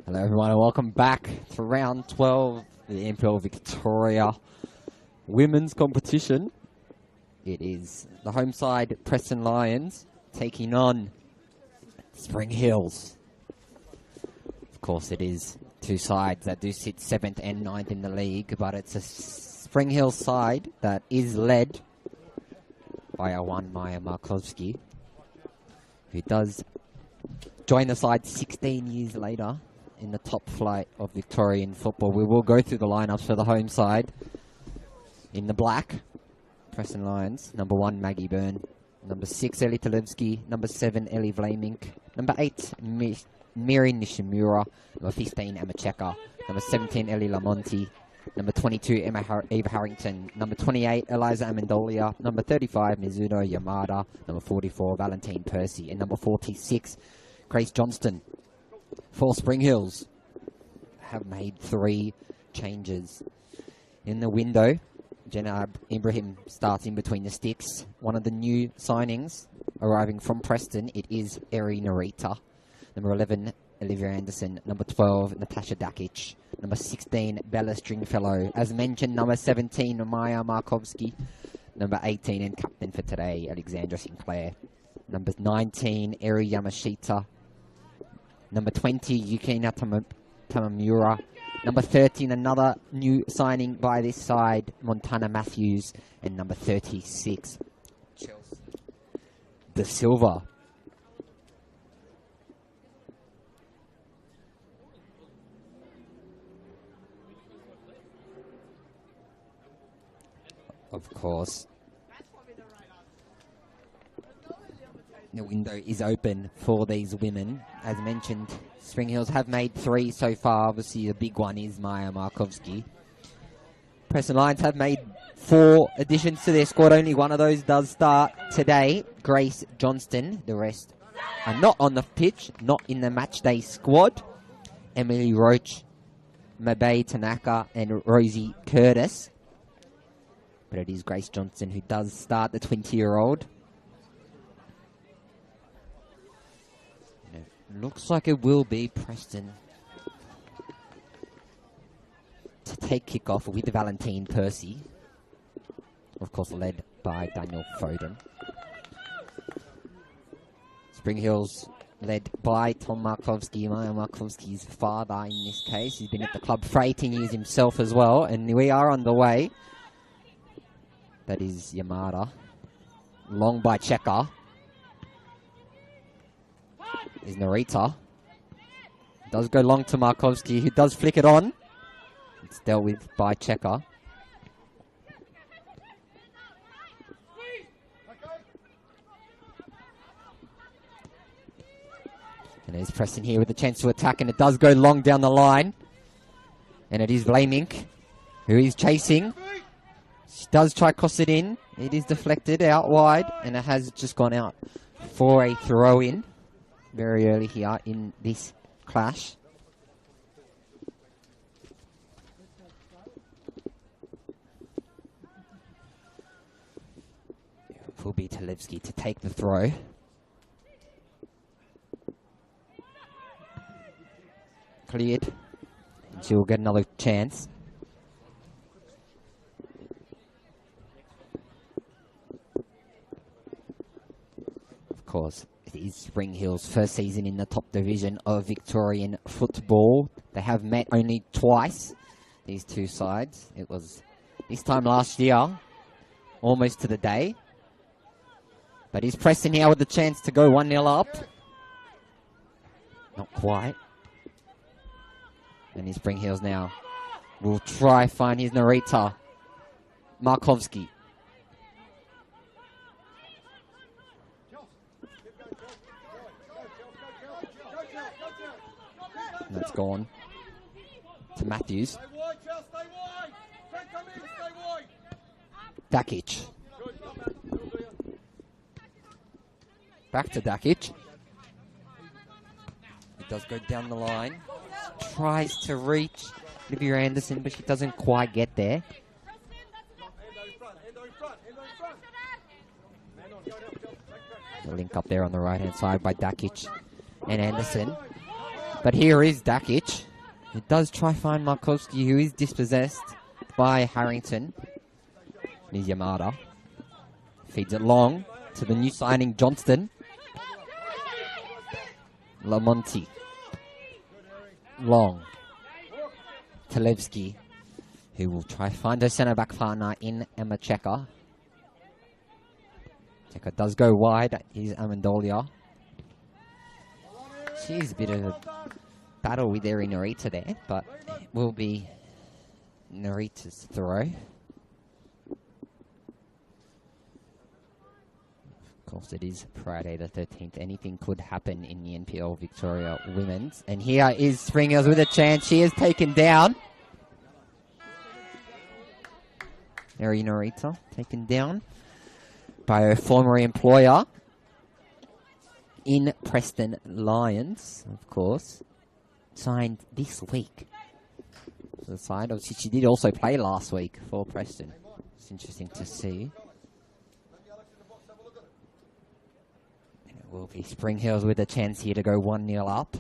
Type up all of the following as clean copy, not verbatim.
Hello everyone and welcome back to round 12 of the NPL Victoria women's competition. It is the home side Preston Lions taking on Spring Hills. Of course it is two sides that do sit 7th and 9th in the league, but it's a Spring Hills side that is led by our one Maya Markovsky, who does join the side 16 years later in the top flight of Victorian football. We will go through the lineups for the home side. In the black, Preston Lions, number 1, Maggie Byrne. Number 6, Ellie Talevsky. Number 7, Ellie Vlamink. Number 8, Miri Nishimura. Number 15, Emma Checker. Number 17, Ellie Lamonti. Number 22, Eva Harrington. Number 28, Eliza Amendolia. Number 35, Mizuno Yamada. Number 44, Valentine Percy. And number 46, Grace Johnston. For Spring Hills, have made 3 changes. In the window, Jenna Ibrahim starts in between the sticks. One of the new signings arriving from Preston, it is Eri Narita. Number 11, Olivia Anderson. Number 12, Natasha Dakic. Number 16, Bella Stringfellow. As mentioned, number 17, Maya Markovsky. Number 18, and captain for today, Alexandra Sinclair. Number 19, Eri Yamashita. Number 20, Yukina Tamamura. Number 13, another new signing by this side, Montana Matthews. And number 36, Chelsea De Silva. Of course, the window is open for these women. As mentioned, Spring Hills have made 3 so far. Obviously, the big one is Maya Markovsky. Preston Lions have made 4 additions to their squad. Only one of those does start today, Grace Johnston. The rest are not on the pitch, not in the matchday squad. Emily Roach, Mabey Tanaka, and Rosie Curtis. But it is Grace Johnston who does start, the 20-year-old. Looks like it will be Preston to take kickoff with Valentine Percy. Of course, led by Daniel Foden. Spring Hills led by Tom Markovsky, Maya Markovsky's father in this case. He's been at the club for 18 years himself as well. And we are on the way. That is Yamada. Long by Checker. Is Narita. Does go long to Markovsky, who does flick it on. It's dealt with by Checker. And there's Preston here with a chance to attack, and it does go long down the line. And it is Vlamink who is chasing. She does try to cross it in. It is deflected out wide, and it has just gone out for a throw-in. Very early here in this clash. It will be Talevsky to take the throw. Cleared. And she will get another chance. Of course. It is Spring Hills' first season in the top division of Victorian football. They have met only twice, these two sides. It was this time last year, almost to the day. But is Preston here with the chance to go 1-0 up? Not quite. And his Spring Hills now will try find his Narita. Markovsky. And that's gone to Matthews. Dakic. Back to Dakic. It does go down the line. Tries to reach Olivia Anderson, but she doesn't quite get there. The link up there on the right-hand side by Dakic and Anderson. But here is Dakic. He does try find Markowski, who is dispossessed by Harrington. Here's Yamada. Feeds it long to the new signing, Johnston. Lamonti. Long. Talevski, who will try find her centre-back partner in Emma Checker. Checker does go wide. Here's Amendolia. She's a bit of a battle with Eri Narita there, but it will be Narita's throw. Of course, it is Friday the 13th. Anything could happen in the NPL Victoria Women's. And here is Spring Hills with a chance. She is taken down. Eri Narita taken down by her former employer in Preston Lions, of course. Signed this week. So the side, obviously, she did also play last week for Preston. It's interesting to see. And it will be Spring Hills with a chance here to go 1-0 up.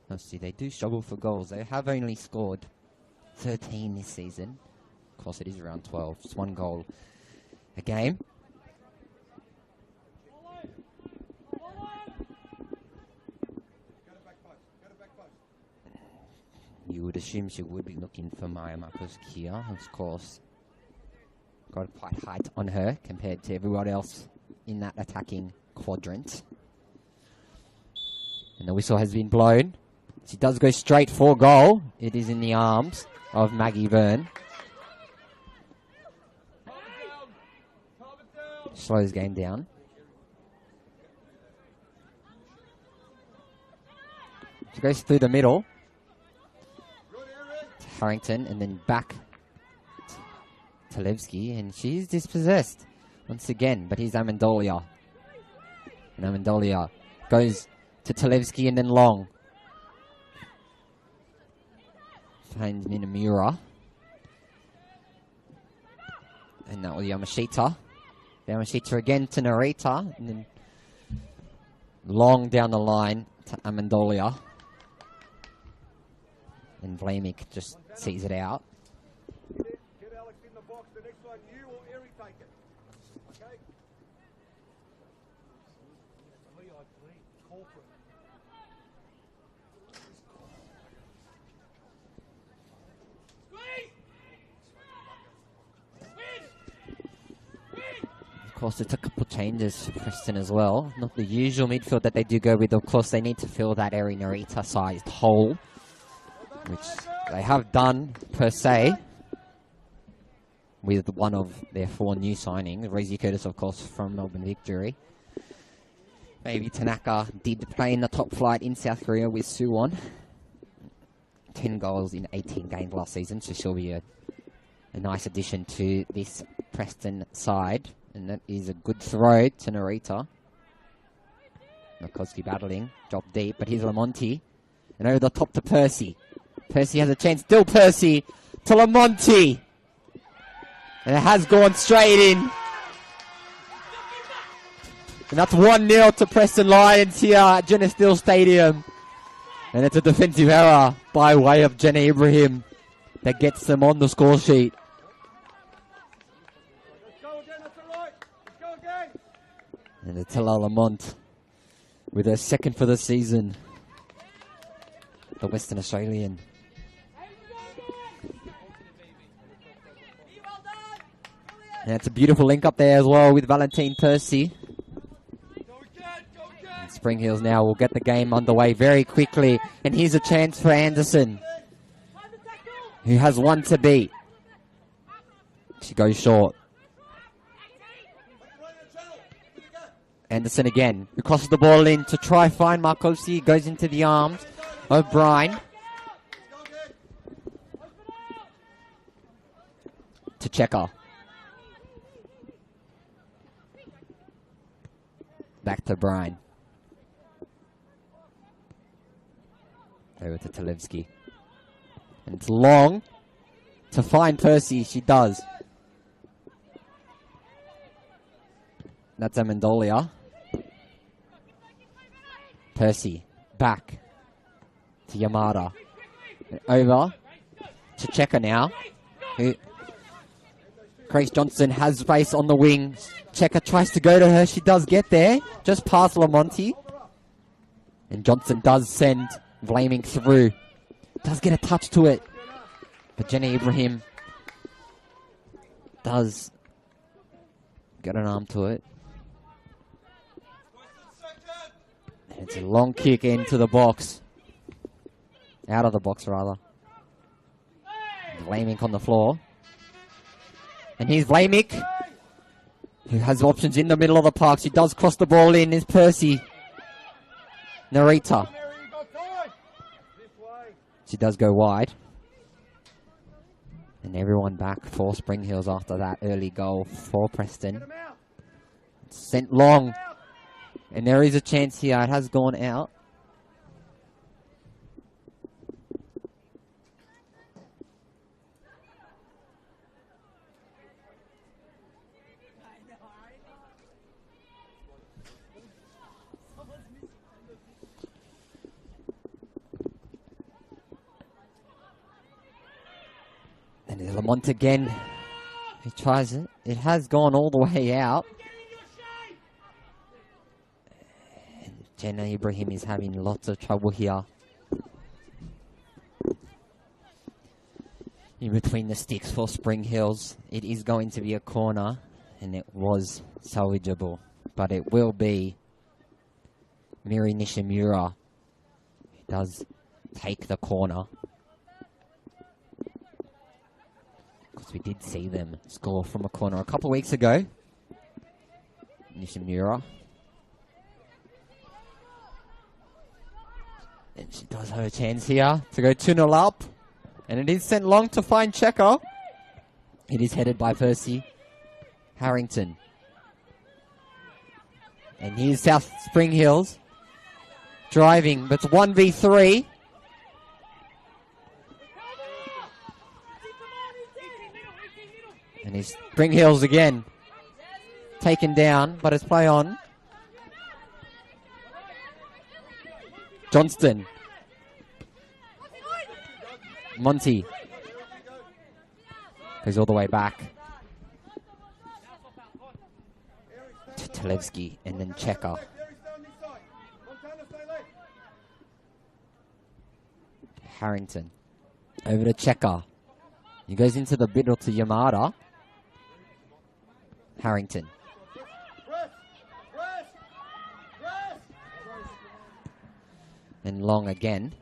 Obviously, they do struggle for goals. They have only scored 13 this season. Of course, it is around 12. It's 1 goal a game. You would assume she would be looking for Maya Marcos here. Of course, got quite height on her compared to everyone else in that attacking quadrant. And the whistle has been blown. She does go straight for goal. It is in the arms of Maggie Byrne. Slows game down. She goes through the middle. Harrington, and then back to Talevski, and she's dispossessed once again, but here's Amendolia. And Amendolia goes to Talevski and then long. Finds Minamura. And that was Yamashita. Yamashita again to Narita, and then long down the line to Amendolia. And Vlamic just sees it out. Get Alex in the box. The next one, you or Eric take it. Okay? Of course, it's a couple changes for Preston as well. Not the usual midfield that they do go with. Of course, they need to fill that Eri Narita-sized hole, which they have done, per se, with one of their 4 new signings. Rosie Curtis, of course, from Melbourne Victory. Maybe Tanaka did play in the top flight in South Korea with Suwon. 10 goals in 18 games last season, so she'll be a nice addition to this Preston side. And that is a good throw to Narita. Markowski battling, drop deep, but here's Lamonti. And over the top to Percy. Percy has a chance, still Percy to Lamonti. And it has gone straight in. And that's 1-0 to Preston Lions here at Jenna Steele Stadium. And it's a defensive error by way of Jenna Ibrahim that gets them on the score sheet. And Attila Lamont with her second for the season. The Western Australian. And it's a beautiful link up there as well with Valentine Percy. And Spring Hills now will get the game underway very quickly. And here's a chance for Anderson, who has 1 to beat. She goes short. Anderson again, who crosses the ball in to try find Markowski, goes into the arms of Brine. To Checker. Back to Brine. Over to Talevski. And it's long to find Percy. She does. That's Amendolia. Percy back to Yamada. Over to Checker now. Grace Johnson has space on the wing. Checker tries to go to her. She does get there. Just past Lamonti. And Johnson does send Vlaming through. Does get a touch to it. But Jenny Ibrahim does get an arm to it. And it's a long kick into the box. Out of the box, rather. Vlaming on the floor. And here's Vlaming, who has options in the middle of the park. She does cross the ball in. Is Percy. Narita. She does go wide. And everyone back for Spring Hills after that early goal for Preston. It's sent long. And there is a chance here. It has gone out. And it's Lamont again. He tries it. It has gone all the way out. And Jenna Ibrahim is having lots of trouble here. In between the sticks for Spring Hills. It is going to be a corner. And it was salvageable. But it will be Miri Nishimura who does take the corner. We did see them score from a corner a couple of weeks ago. Nishimura. And she does have a chance here to go 2-0 up. And it is sent long to find Checker. It is headed by Percy Harrington. And here's South Spring Hills. Driving, but it's 1v3. And he's Spring Hills again. Taken down, but it's play on. Johnston. Monty. Goes all the way back. To Talevsky and then Checker. Harrington. Over to Checker. He goes into the middle to Yamada. Harrington. And long again.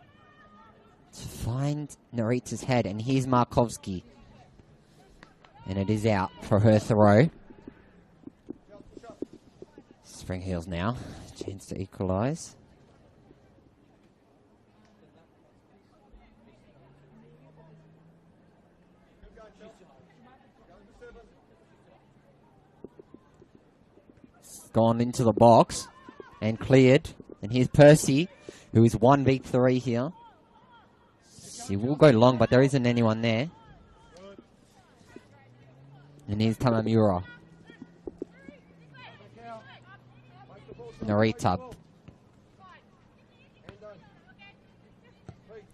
To find Narita's head. And here's Markovsky. And it is out for her throw. Spring Hills now. Chance to equalize. Gone into the box and cleared. And here's Percy, who is 1v3 here. She will go long, but there isn't anyone there. And here's Tamamura. Narita.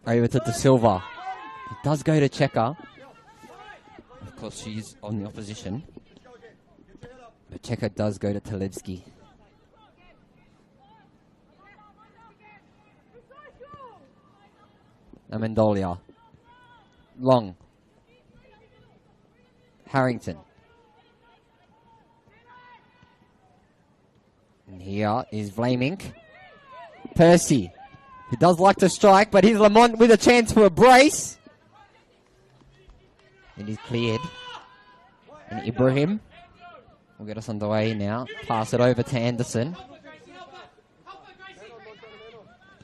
Over to De Silva. It does go to Checker. Of course, she's on the opposition. But Checker does go to Talevsky. Amendolia. Long. Harrington. And here is Vlaming. Percy, who does like to strike, but here's Lamont with a chance for a brace. And he's cleared. And Ibrahim will get us underway now. Pass it over to Anderson.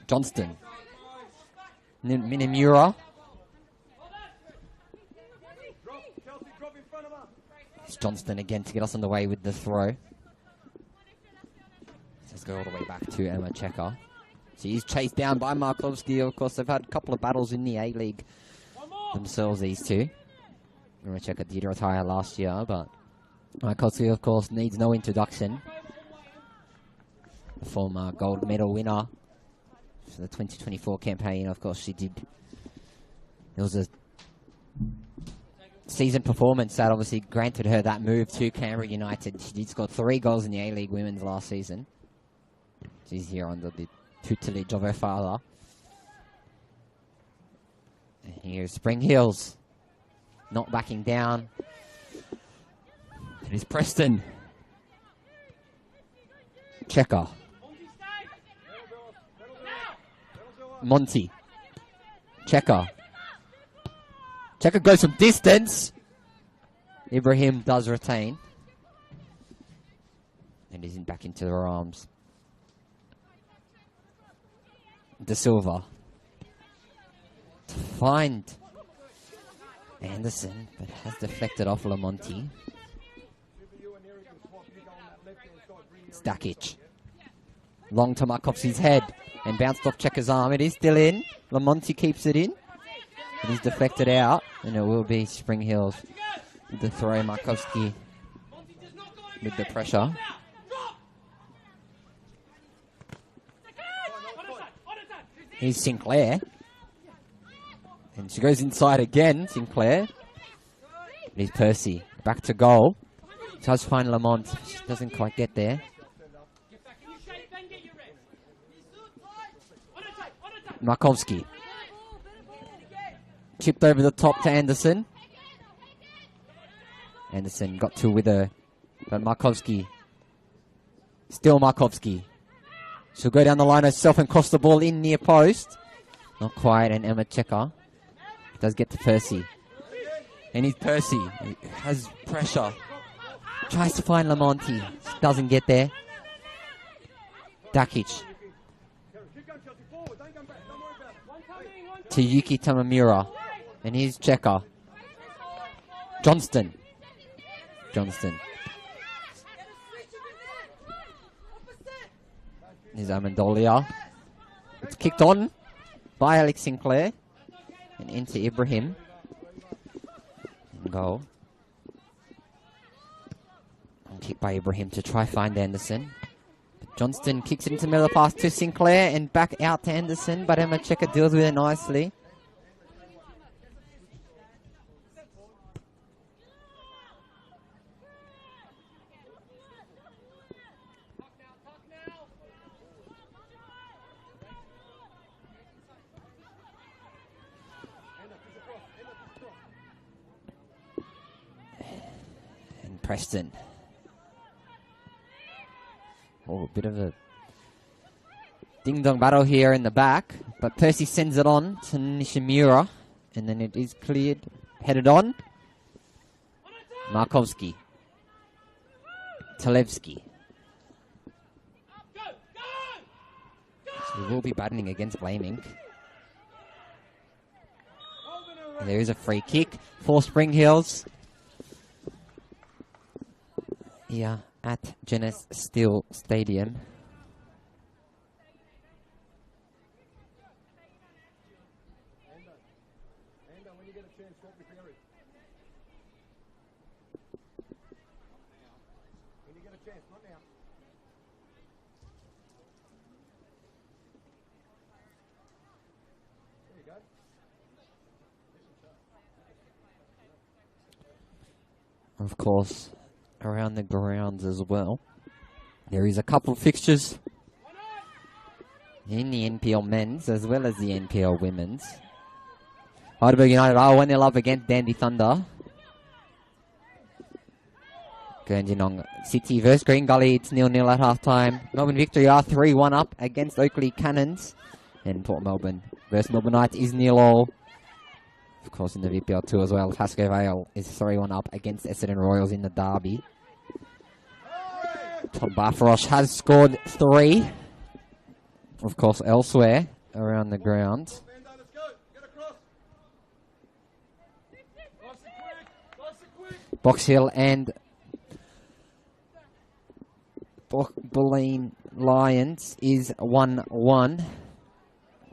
Johnston. Minimura. It's Johnston again to get us underway with the throw. Let's go all the way back to Emma Checker. She's chased down by Markovsky. Of course, they've had a couple of battles in the A-League themselves, these two. Emma Checker did retire last year, but Markovsky, of course, needs no introduction. The former gold medal winner for the 2024 campaign. Of course, she did. It was a season performance that obviously granted her that move to Canberra United. She did score 3 goals in the A-League Women's last season. She's here under the tutelage of her father. And here's Spring Hills. Not backing down. It is Preston. Checker. Monty. Checker. Checker goes from distance. Ibrahim does retain. And is back into her arms. De Silva. To find Anderson, but has deflected off Lamonti. Stakic. Long to Markovski's head and bounced off Checker's arm. It is still in. Lamonti keeps it in. It is deflected out, and it will be Spring Hills with the throw. Markovski with the pressure. Here's Sinclair. And she goes inside again, Sinclair. It is Percy. Back to goal. Does find Lamont. She doesn't quite get there. Markovski. Chipped over the top to Anderson. Anderson got 2 with her. But Markovski. Still Markovski. She'll go down the line herself and cross the ball in near post. Not quite, and Emma Checker does get to Percy. And he's Percy. He has pressure. Tries to find Lamonti. Doesn't get there. Dakic. To Yuki Tamamura. And here's Checker. Johnston. Here's Amendolia. It's kicked on by Alex Sinclair. And into Ibrahim. And goal. And kick by Ibrahim to try find Anderson. But Johnston kicks it into the middle of the pass to Sinclair and back out to Anderson. But Emma Checker deals with it nicely. Preston. Oh, a bit of a ding-dong battle here in the back. But Percy sends it on to Nishimura. And then it is cleared. Headed on. Markovski. Talevski. So we will be battling against Blaming. And there is a free kick for Spring Hills. Here at Genes Steel Stadium. When you get a chance, talk with Harry. When you get a chance, not now. There you go. Of course, around the grounds as well. There is a couple of fixtures in the NPL men's as well as the NPL women's. Heidelberg United are 1-0 up against Dandy Thunder. Gurndinong City versus Green Gully. It's 0-0 at half-time. Melbourne Victory are 3-1 up against Oakley Cannons. And Port Melbourne versus Melbourne Knights is 0-0. Of course, in the VPL 2 as well. Pascoe Vale is 3-1 up against Essendon Royals in the derby. Tom Barfarosh has scored 3. Of course, elsewhere around the ground. Box Hill and Bulleen Lions is 1-1.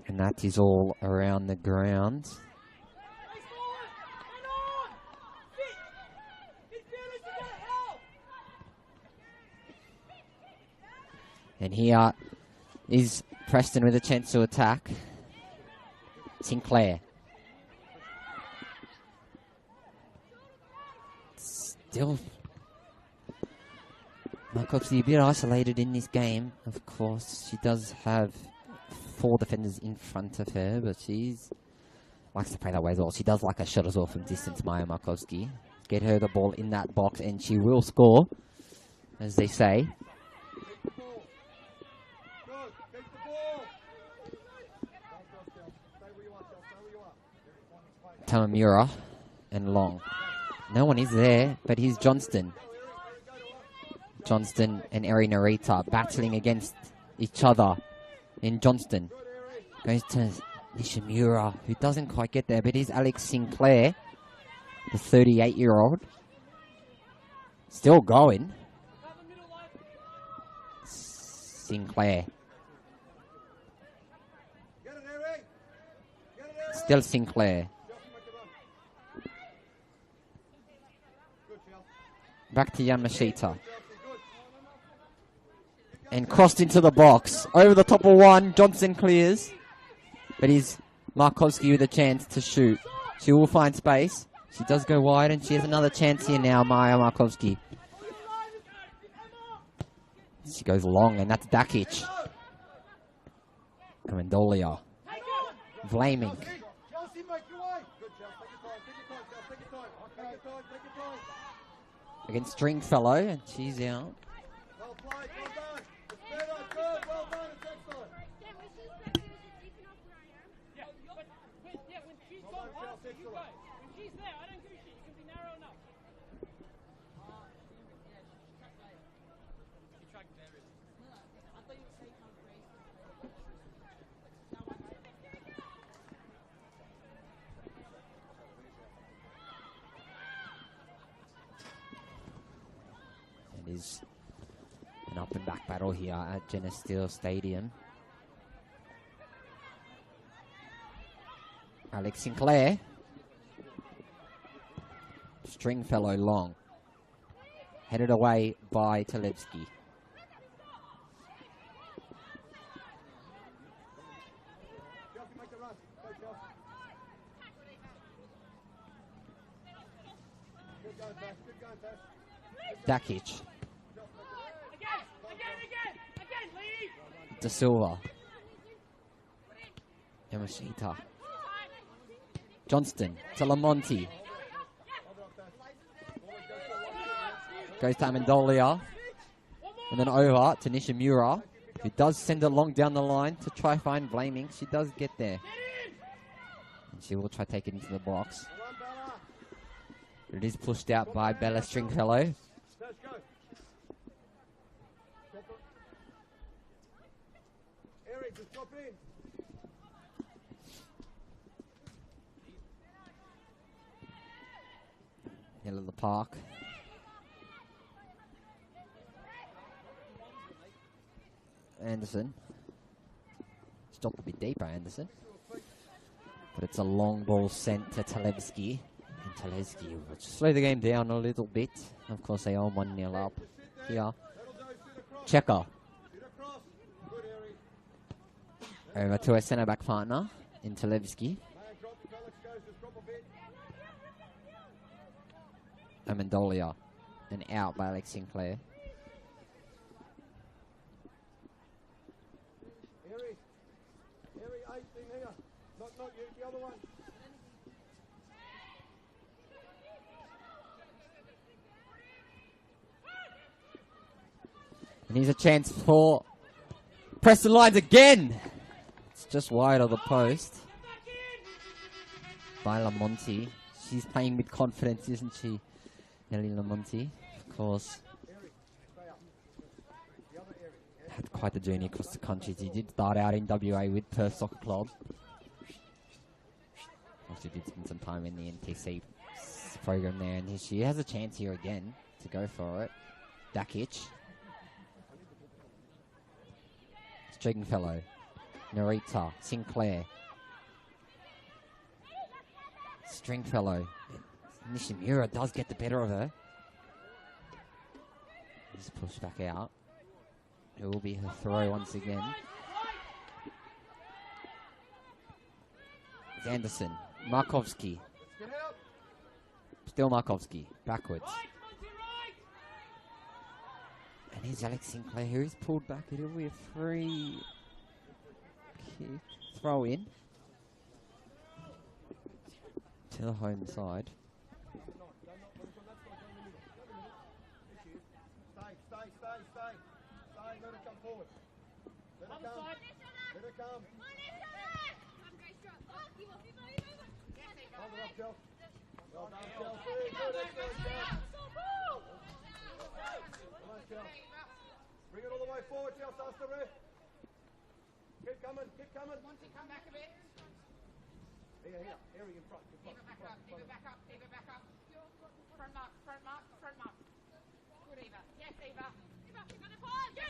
And that is all around the ground. And here is Preston with a chance to attack. Sinclair. Still, Markovsky a bit isolated in this game. Of course, she does have 4 defenders in front of her, but she's likes to play that way as well. She does like a shot as well from distance, Maya Markovsky. Get her the ball in that box, and she will score, as they say. Tamamura and Long. No one is there, but here's Johnston. Johnston and Eri Narita battling against each other. And Johnston goes to Nishimura, who doesn't quite get there, but here's Alex Sinclair, the 38-year-old. Still going. Sinclair. Still Sinclair. Back to Yamashita. And crossed into the box. Over the top of one. Johnson clears. But he's Markovsky with a chance to shoot. She will find space. She does go wide, and she has another chance here now, Maya Markovsky. She goes long, and that's Dakic. Amendolia. Vlaming. Against Stringfellow, and she's out. It is an up and back battle here at Geneseo Stadium. Alex Sinclair. Stringfellow long. Headed away by Talevsky. Dakic. Da Silva. Yamashita. Johnston to Lamonti. Goes to Amendolia. And then over to Nishimura, who does send it long down the line to try find Vlaming. She does get there. And she will try to take it into the box. It is pushed out by Bella Stringfellow. Hill of the park. Anderson. Stopped a bit deeper, Anderson. But it's a long ball sent to Talevsky. And Talevsky will slow the game down a little bit. Of course, they are 1-0 up here. Checker. Over to a centre-back partner in Talevsky. Amendolia. And out by Alex Sinclair. And here's a chance for Preston Lions again. It's just wide of the post by Lamonti. She's playing with confidence, isn't she, Nelly Lamonti? Of course. Had quite the journey across the country. She did start out in WA with Perth Soccer Club. Also did spend some time in the NTC program there, and she has a chance here again to go for it. Dakic. Stringfellow. Narita. Sinclair. Stringfellow. Nishimura does get the better of her. Just pushed back out. It will be her throw once again. It's Anderson. Markovsky. Get out. Still Markovsky. Backwards. And here's Alex Sinclair, who's pulled back. It'll be a free kick. Throw in. To the home side. Stay, let it come forward. Let it come. Let it come. Hold it up, Chelsea. Well done, Chelsea. Good, excellent, Chelsea. Come on, Chelsea. Bring it all the way forward, Chelsea. Ask the ref. Keep coming, keep coming. Monty, come back a bit. Here. Area in front. Keep it back up, keep it back up, keep it back up. Front mark, front mark, front mark. Good, Eva. Yes, Eva. Eva, keep on the ball. Go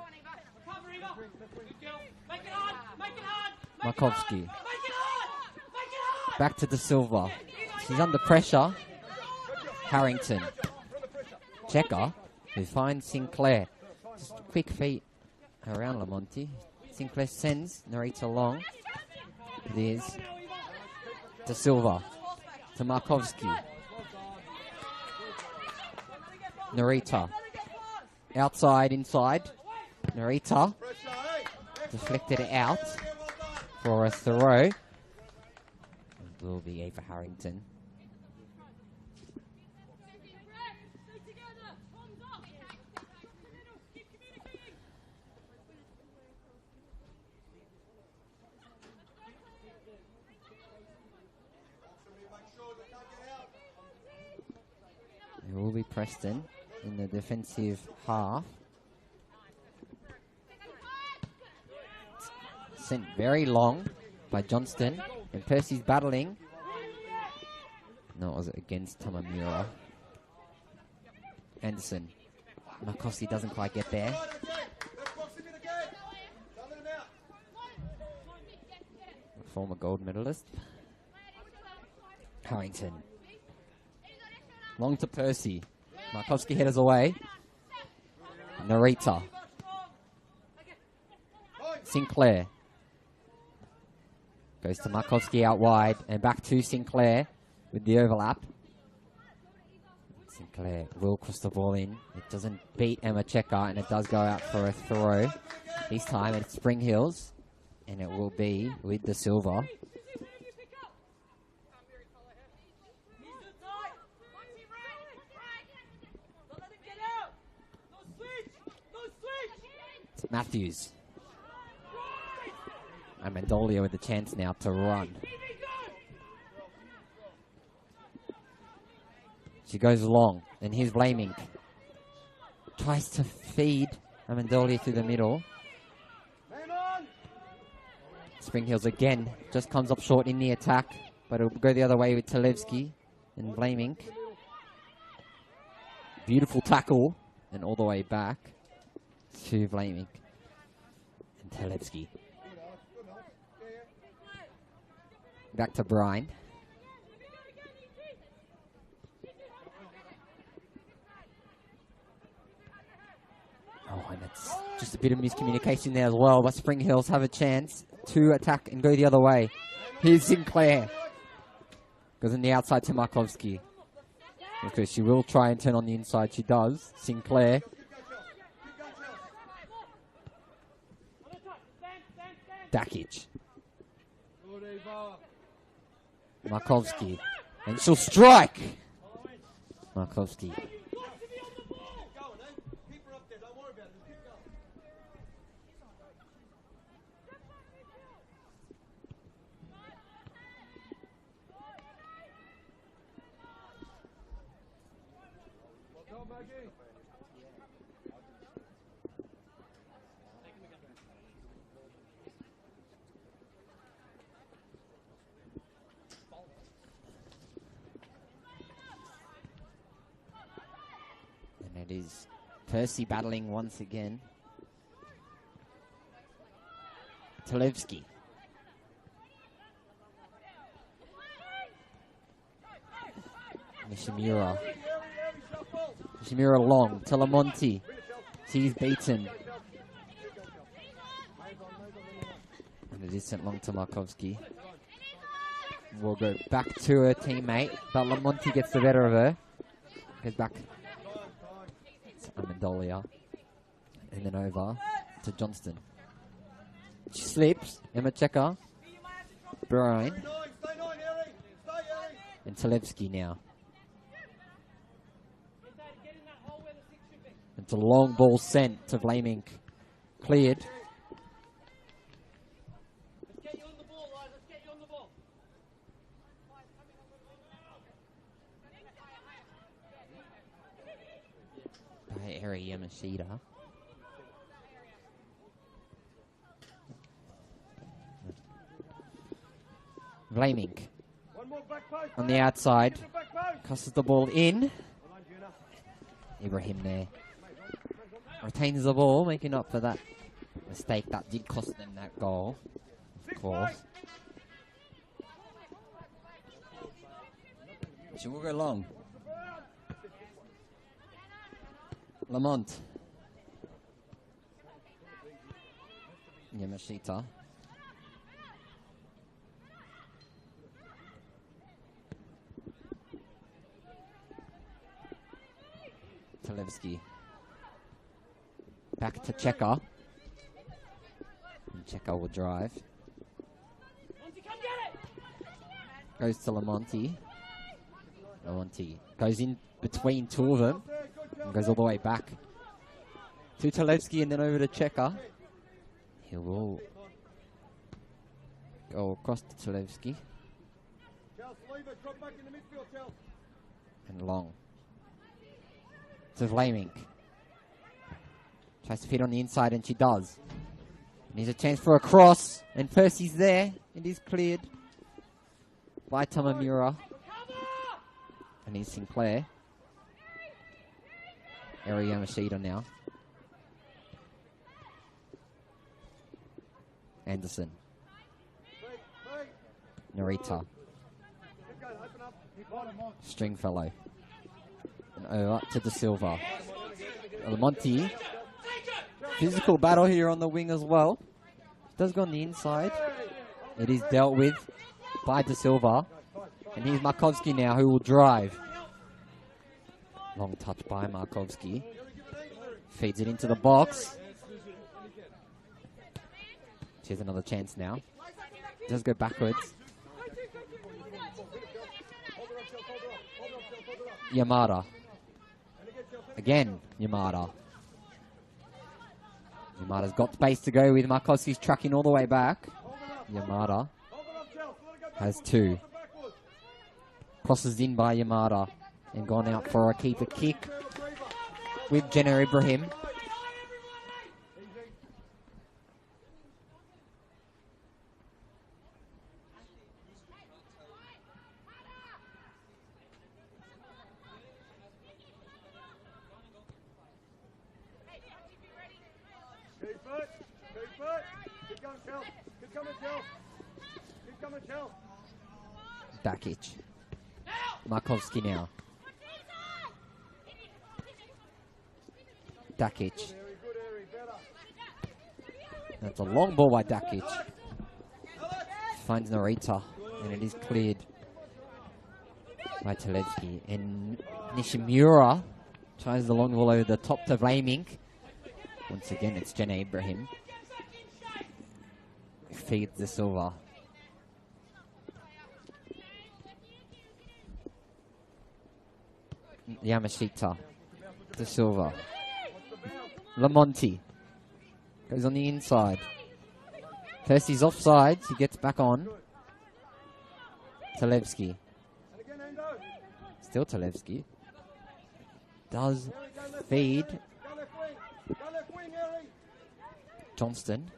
on, Eva. Recover, Eva. Good girl. Make it hard. Make it hard. Markovsky. Make it hard. Make it hard. Back to De Silva. She's under pressure. Harrington. Checker, who finds Sinclair. Just quick feet around Lamonti. Sinclair sends Narita long. There's De Silva to Markovsky. Narita. Outside, inside. Narita. Deflected it out for a throw. It will be Ava Harrington. It will be Preston in the defensive half. Sent very long by Johnston. And Percy's battling. No, it was against Tamamura. Anderson. Markovsky doesn't quite get there. Former gold medalist. Harrington. Long to Percy. Markovsky headers away. Narita. Sinclair. Goes to Markovsky out wide and back to Sinclair with the overlap. Sinclair will cross the ball in. It doesn't beat Emma Checker and it does go out for a throw. This time it's Spring Hills and it will be with De Silva. It's Matthews. And Mendolia with the chance now to run. She goes long, and here's Blaming. Tries to feed Amendolia through the middle. Spring Hills again, just comes up short in the attack, but it'll go the other way with Talevsky and Blaming. Beautiful tackle, and all the way back to Blaming and Talevsky. Back to Brine. Oh, and it's just a bit of miscommunication there as well, but Spring Hills have a chance to attack and go the other way. Here's Sinclair. Goes on the outside to Markovsky. Because she will try and turn on the inside. She does. Sinclair. Dakic. Markovsky. And she'll strike! Markovsky. And it is Percy battling once again. Talevsky. Nishimura. Nishimura long. Talamonti. She's beaten. And it is sent long to Markovsky. will go back to her teammate, but Lamonti gets the better of her. Goes back to Amendolia. And then over to Johnston. She slips. Emma Checker. Brian. And Talevski now. It's a long ball sent to Vlaming. Cleared. Let's get you on the ball, Ryan. Let's get you on the ball. By Eri Yamashita. Vlaming. On the outside. Crosses the ball in. Ibrahim there. Retains the ball, making up for that mistake that did cost them that goal, of course. She will go long. Lamont. Yamashita. Talevski. Back to Checker. And Checker will drive. Goes to Lamonti. Lamonti goes in between two of them. And goes all the way back to Talevski and then over to Checker. He will go across to Talevski. And long. To Vlaming. Tries to fit on the inside and she does. Needs a chance for a cross. And Percy's there. It is cleared by Tamamura. And he's Sinclair. Eri Yamashita now. Anderson. Narita. Stringfellow. And over to De Silva. Lamonti. Physical battle here on the wing as well. Does go on the inside. It is dealt with by De Silva. And here's Markovski now who will drive. Long touch by Markovski. Feeds it into the box. She has another chance now. Does go backwards. Yamada. Again, Yamada. Yamada's got space to go with. Markovski's tracking all the way back. Yamada has two. Crosses in by Yamada. And gone out for a keeper kick with Jenna Ibrahim. Bakic. Markovski now. Dakic. That's a long ball by Dakic. Finds Narita, and it is cleared by Talevski. And Nishimura tries the long ball over the top to Vlaming. Once again, it's Jenna Ibrahim. Feeds De Silva. Yamashita. De Silva. Lamonti goes on the inside. Percy's offside. He gets back on. Talevski. Still Talevski. Does feed. Johnston.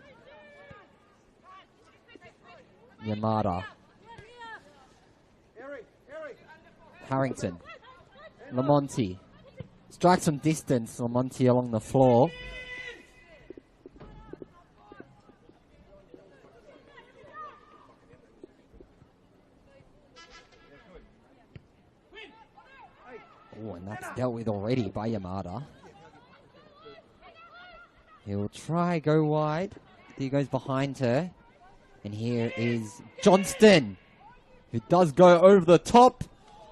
Yamada. Harrington. Lamonti. Strikes some distance. Lamonti along the floor. Oh, and that's dealt with already by Yamada. He'll try go wide. He goes behind her. And here is Johnston. It does go over the top,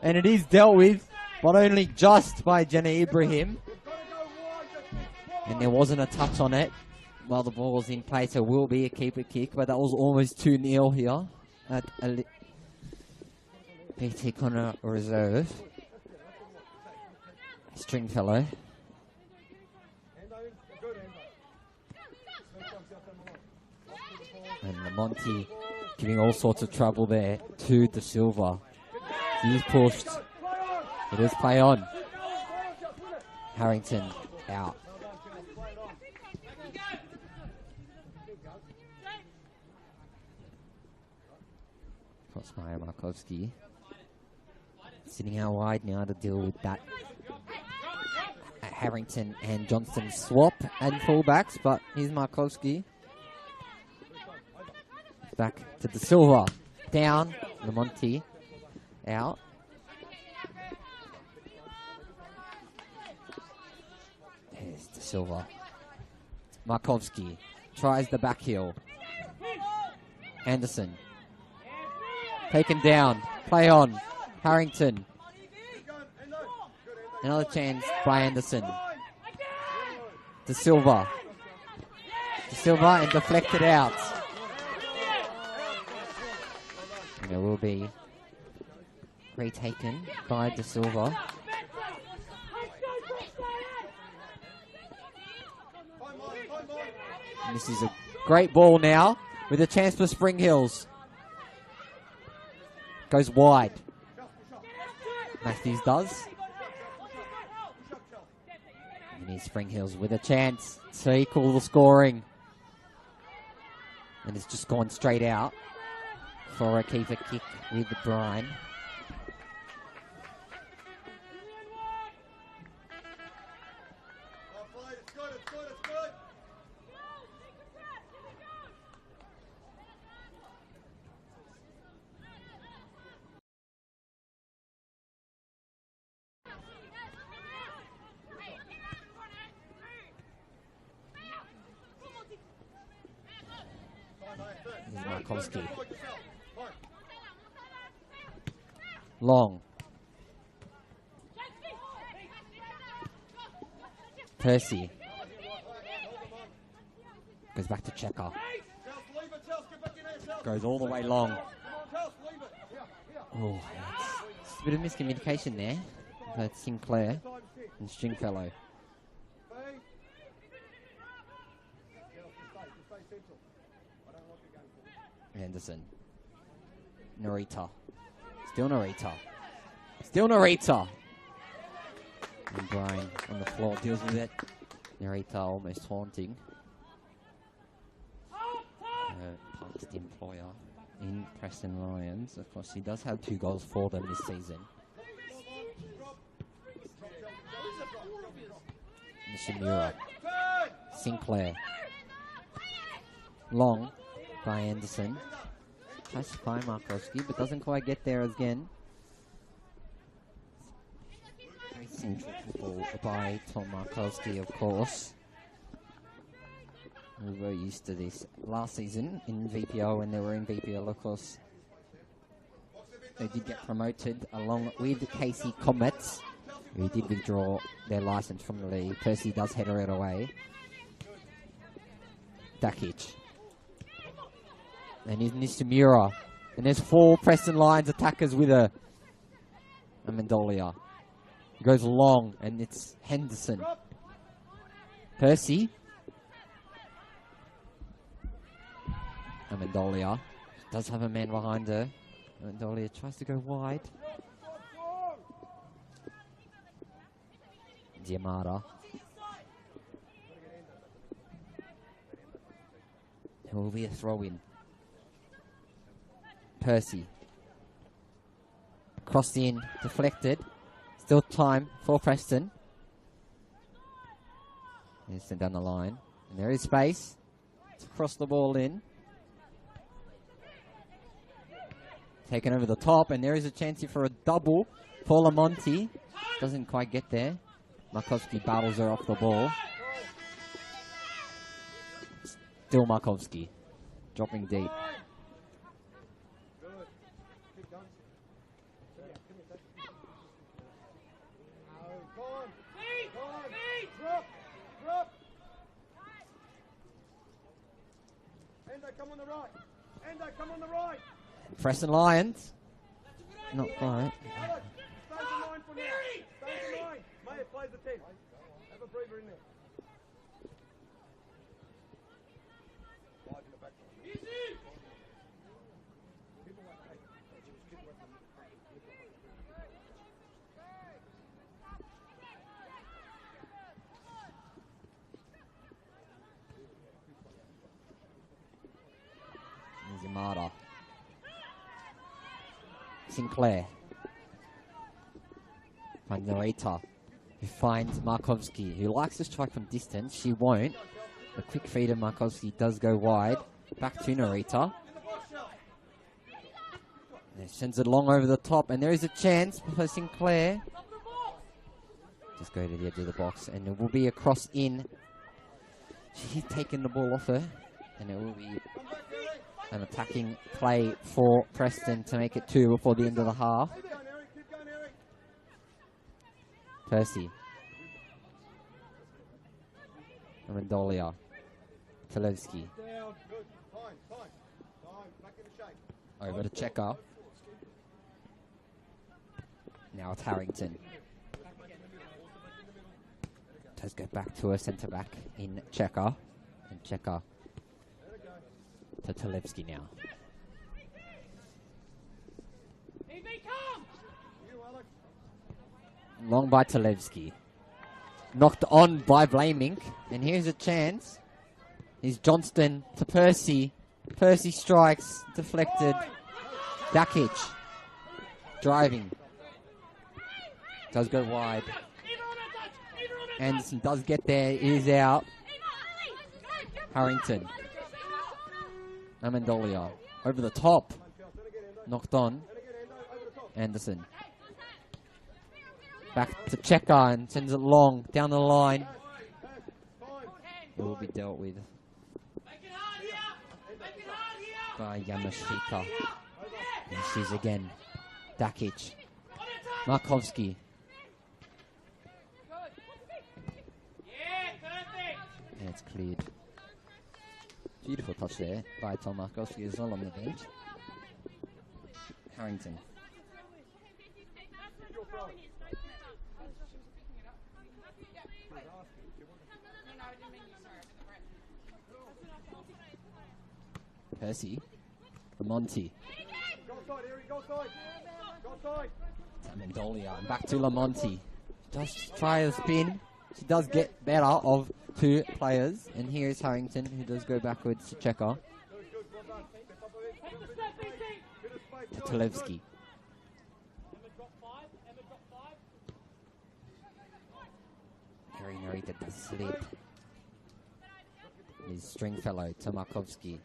and it is dealt with, but only just by Jenna Ibrahim. And there wasn't a touch on it while the ball was in play, so it will be a keeper kick, but that was almost 2-0 here at BT Connor Reserve. Stringfellow. And Lamonti giving all sorts of trouble there to De Silva. He's pushed. It is play on. Harrington out. Kosmaya Markovsky sitting out wide now to deal with that Harrington and Johnston swap and fullbacks, but here's Markovsky. Back to De Silva. Down. Lamonti out. There's De Silva. Markovsky tries the back heel. Anderson. Taken down. Play on. Harrington. Another chance by Anderson. De Silva. De Silva and deflected out. And it will be retaken by De Silva. And this is a great ball now with a chance for Spring Hills. Goes wide. Matthews does. And here's Spring Hills with a chance to equal the scoring. And it's just gone straight out for a keeper kick with Brian. Markovsky. Long. Percy. Goes back to Checker. Goes all the way long. Oh, it's a bit of miscommunication there. That's Sinclair and Stringfellow. Anderson. Narita. Still Narita. Still Narita. And Brian on the floor deals with it. Narita almost haunting. Past employer in Preston Lions. Of course, he does have 2 goals for them this season. Nishimura. Sinclair. Long by Anderson. Tries by Markovsky, but doesn't quite get there again. Very central ball by Tom Markovsky, of course. We were used to this last season in VPL when they were in VPL, of course. They did get promoted along with Casey Comets, who did withdraw their license from the league. Percy does header it away. Dakic. And here's Nishimura. And there's 4 Preston Lions attackers with a Amendolia. He goes long, and it's Henderson. Percy. Amendolia does have a man behind her. Amendolia tries to go wide. Diamata. It will be a throw-in. Percy. Crossed in, deflected. Still time for Preston. He's sent down the line. And there is space to cross the ball in. Taken over the top, and there is a chance here for a double. Paula Monti doesn't quite get there. Markovsky battles her off the ball. Still Markovsky. Dropping deep. come on the right. Endo, come on the right. Preston Lions. Not quite. Alex, stay to 9 for now. Stay to 9. Maya plays the 10. Have a breather in there. Five in the back. There's Yamada. Sinclair. Finds Narita, who finds Markovsky, who likes to strike from distance. She won't. The quick feed of Markovsky does go wide. Back to Narita. And sends it long over the top, and there is a chance for Sinclair. Just go to the edge of the box, and it will be a cross in. She's taken the ball off her, and it will be an attacking play for Preston to make it 2 before the end of the half. Percy. Amendolia. Televsky. Over to Checker. Now it's Harrington. Does go back to a centre back in Checker. And Checker to Televsky now. Long by Televsky. Knocked on by Blaming. And here's a chance. Here's Johnston to Percy. Percy strikes. Deflected. Dakic. Driving. Does go wide. Anderson does get there. It is out. Harrington. Amendolia. Over the top. Knocked on. Anderson. Back to Checker and sends it long down the line. It will be dealt with by Yamashita. And she's again. Dakic. Markovsky. And it's cleared. Beautiful touch there by Tom Markovsky as well on the bench. Harrington. Percy. Lamonti. Amendolia. And back to Lamonti. Just try a spin. She does get better of 2 players. And here is Harrington, who does go backwards to Checker. To Televsky. Harry Narita does slip. His string fellow, to Markovsky.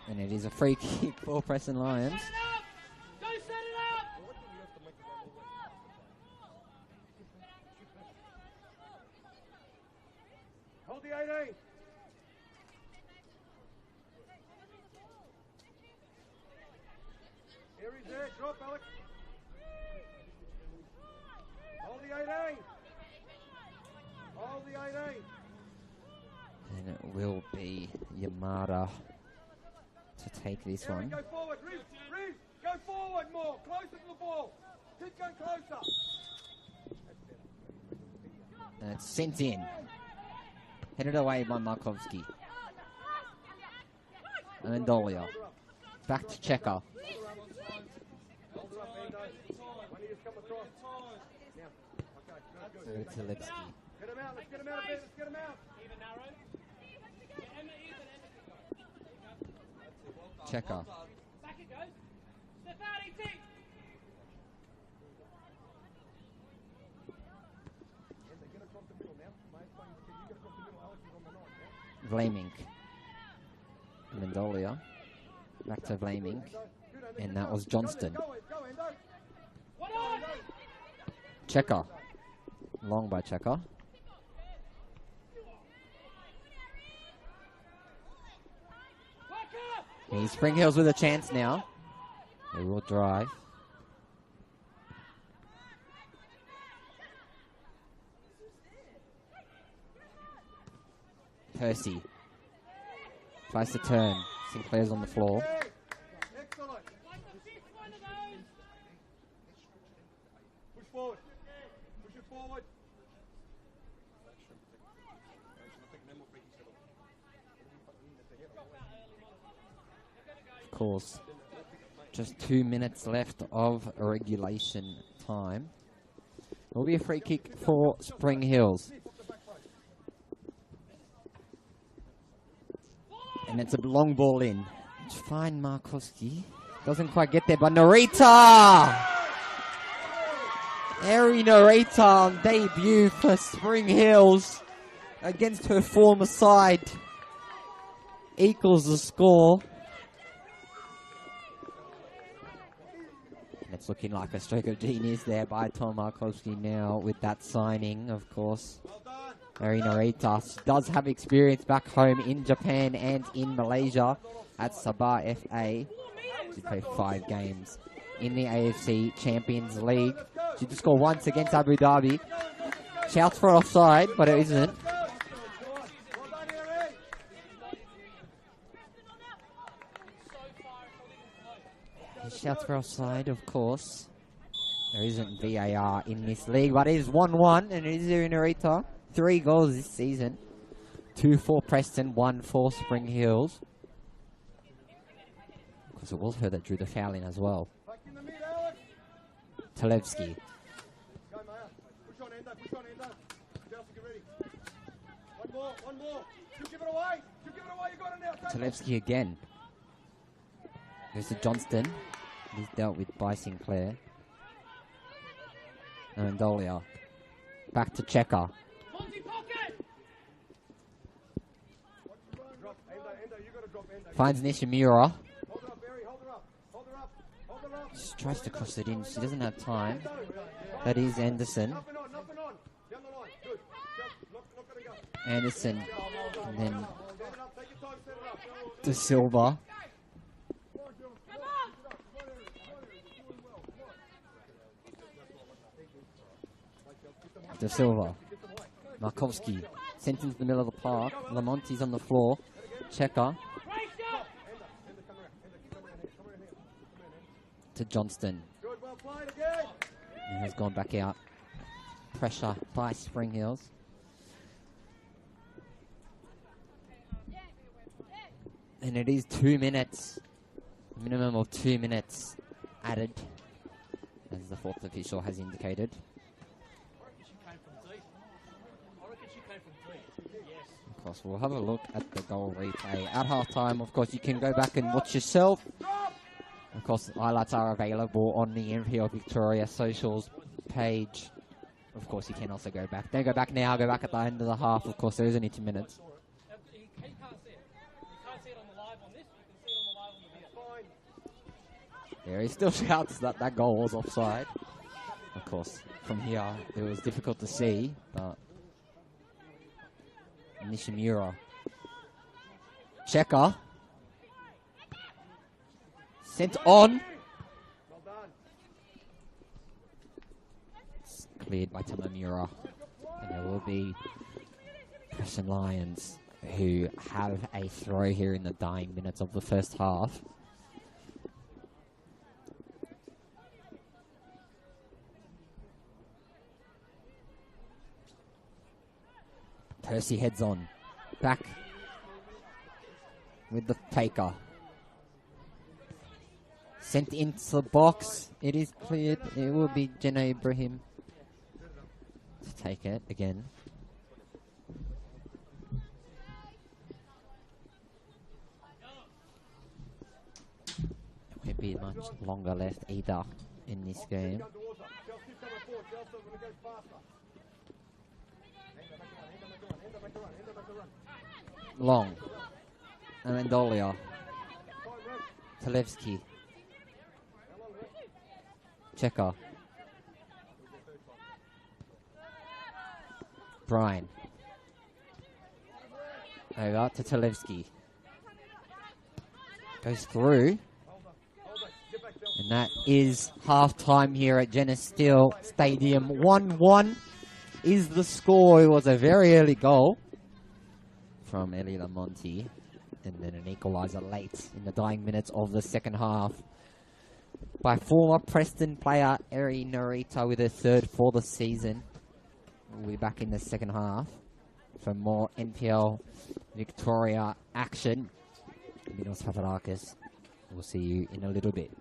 And it is a free kick for Preston Lions. Hold the 18. Here he's there. Drop, Alex. Hold the 18. Hold the 18. And it will be Yamada to take this Here one. Go forward. Riz, go forward more. Closer to the ball. Keep going closer. And it's sent in. Headed away by Markovsky. Amendolia. Back to Checker. Over to Lipsky. Get him out. Let's get him out a bit. Let's get him out. Checker. Back it goes. Step out, ET. Vlaming. Amendolia. Back to Vlaming. And that was Johnston. Checker. Long by Checker. He's Spring Hills with a chance now. They will drive. Percy tries to turn. Sinclair's on the floor. Excellent. Push forward. Push it forward. Of course, just 2 minutes left of regulation time. It will be a free kick for Spring Hills. And it's a long ball in. It's fine, Markowski. Doesn't quite get there, but Narita! Eri Narita on debut for Spring Hills against her former side. Equals the score. And it's looking like a stroke of genius there by Tom Markowski now with that signing, of course. Eri Narita does have experience back home in Japan and in Malaysia at Sabah FA. She played 5 games in the AFC Champions League. She just scored once against Abu Dhabi. Shouts for offside, but it isn't. Shouts for offside, of course. There isn't VAR in this league, but it is 1-1, and it is Eri Narita. 3 goals this season. 2 for Preston, 1 for Spring Hills. Because it was her that drew the foul in as well. Talevski. Talevski again. There's to Johnston. He's dealt with by Sinclair. And Dolia. Back to Checker. Finds Nishimura. Just tries to cross it in. She doesn't have time. That is Anderson. Anderson. And then De Silva. De Silva. Markowski. Sent into the middle of the park. Lamonti's on the floor. Checker. To Johnston. And has gone back out. Pressure by Spring Hills. And it is 2 minutes. Minimum of 2 minutes added, as the 4th official has indicated. Of course, we'll have a look at the goal replay at halftime. Of course, you can go back and watch yourself. Of course, highlights are available on the NPL Victoria socials page. Of course, you can also go back. Don't go back now, go back at the end of the half. Of course, there is only 2 minutes. There he still shouts that that goal was offside. Of course, from here, it was difficult to see, but Nishimura. Checker. Sent on. It's cleared by Tamamura. And there will be Preston Lions who have a throw here in the dying minutes of the first half. Percy heads on. Back with the taker. Sent into the box. It is cleared. It will be Jenna Ibrahim to take it again. It won't be much longer left either in this game. Long. Amendolia. Talevski. Checker. Brian. Over to Talevski. Goes through. And that is half-time here at Jenna Steele Stadium. 1-1 is the score. It was a very early goal from Eli Lamonti. And then an equaliser late in the dying minutes of the second half by former Preston player Eri Narita with her third for the season. We'll be back in the second half for more NPL Victoria action. Minos Papadakis, we'll see you in a little bit.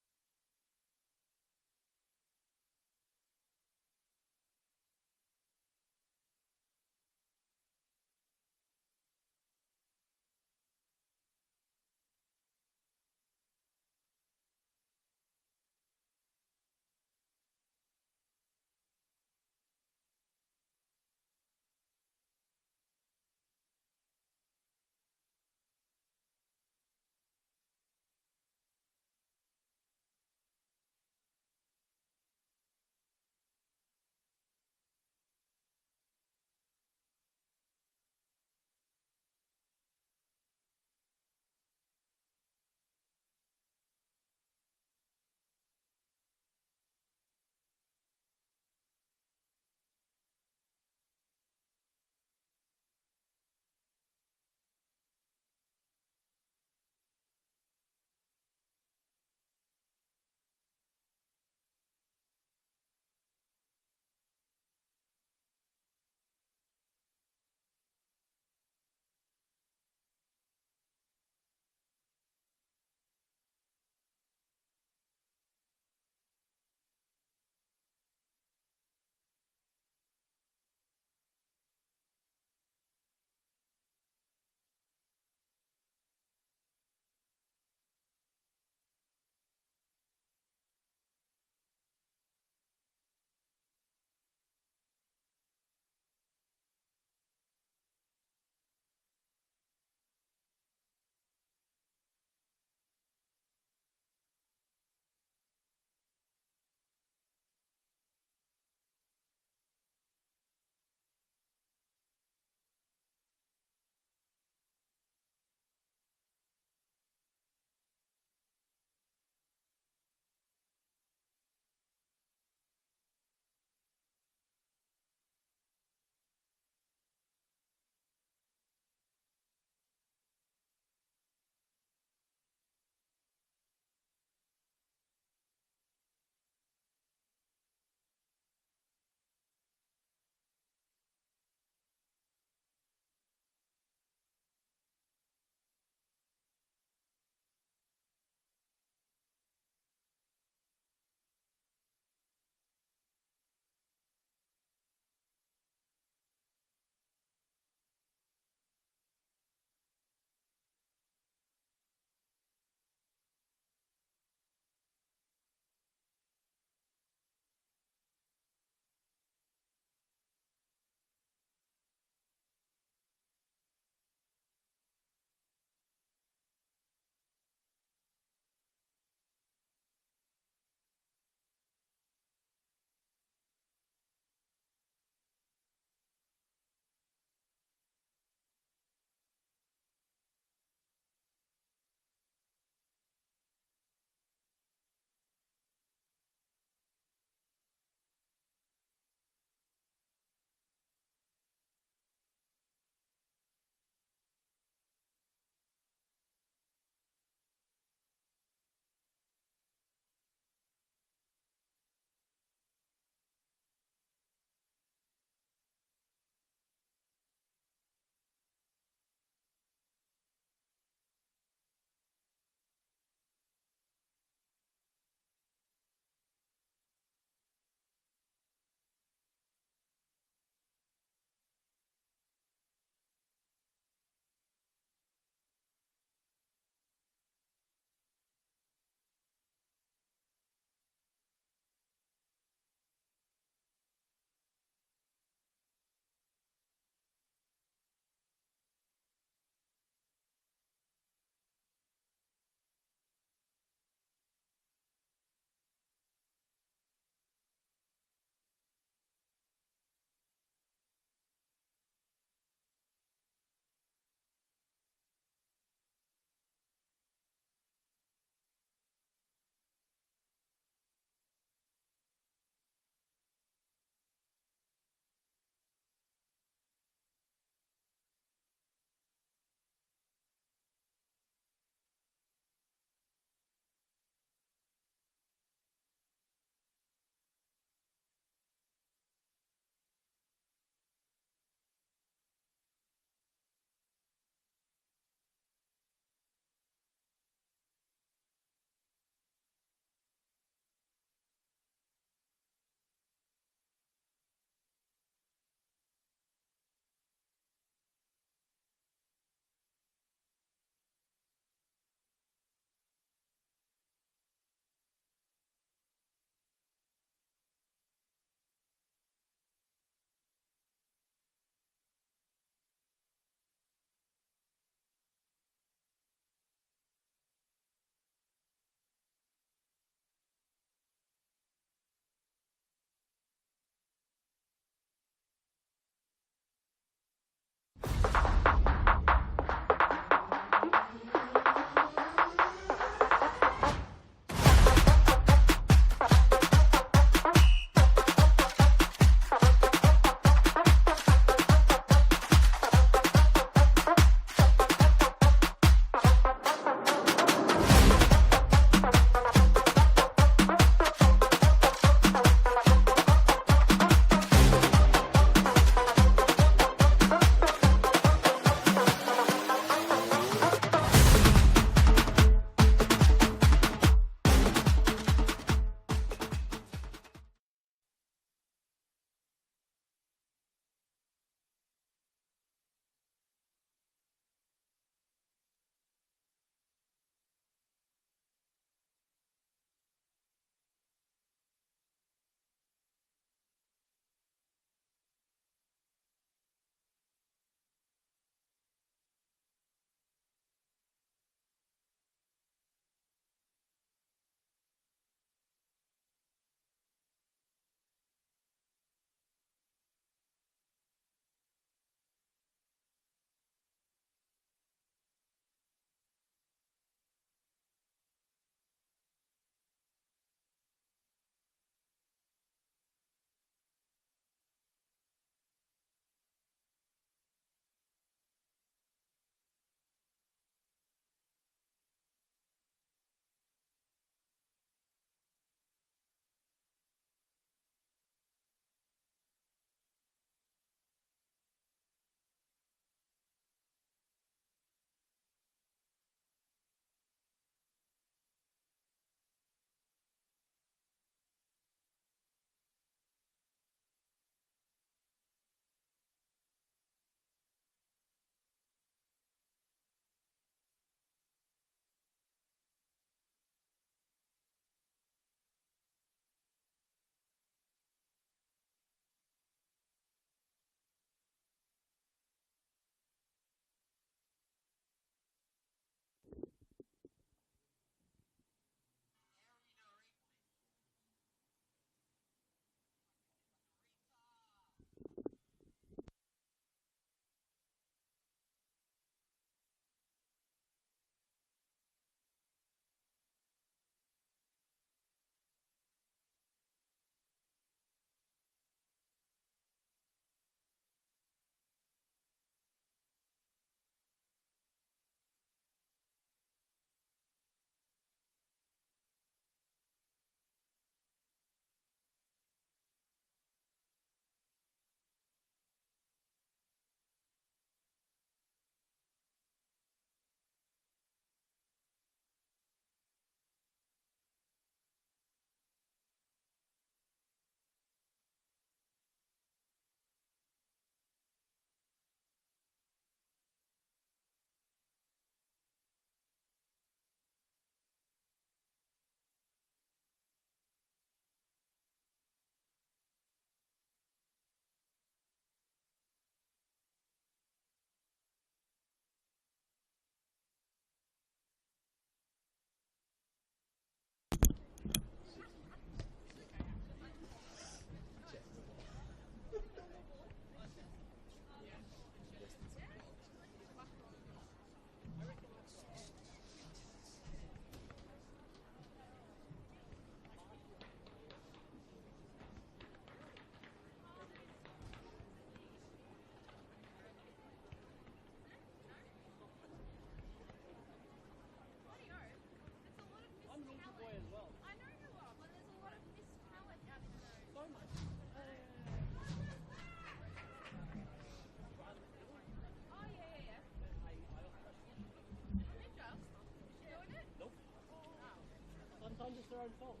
their own fault.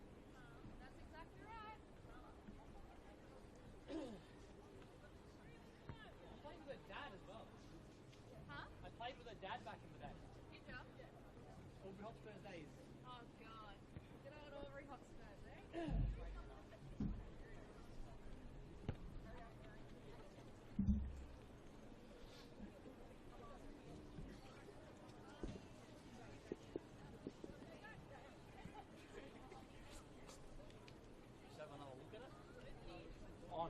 That's exactly right. I played with her dad as well. Huh? I played with her dad back in the day. Did ya? Aubrey Hotspur's days. Oh god. Good old Aubrey Hotspurs, eh? Just have another look at it. On.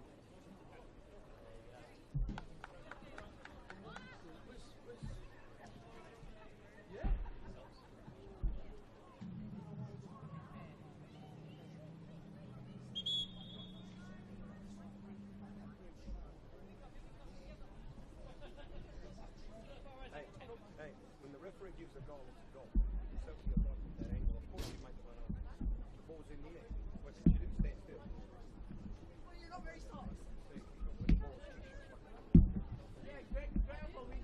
Hey, when the referee gives a goal, it's a goal. So if you're not at that angle, of course you make the run up. The ball's in the air. What did you do? Stand still. Well, you're not very soft. See, when the ball's Yeah, great for me.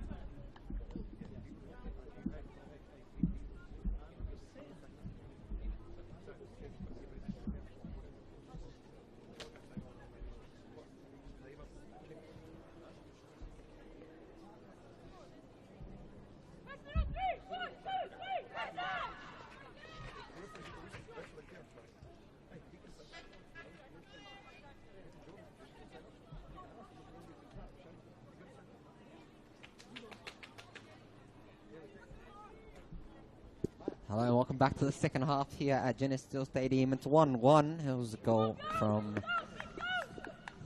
Hello and welcome back to the second half here at Geneseo Stadium. It's 1-1. It was a goal from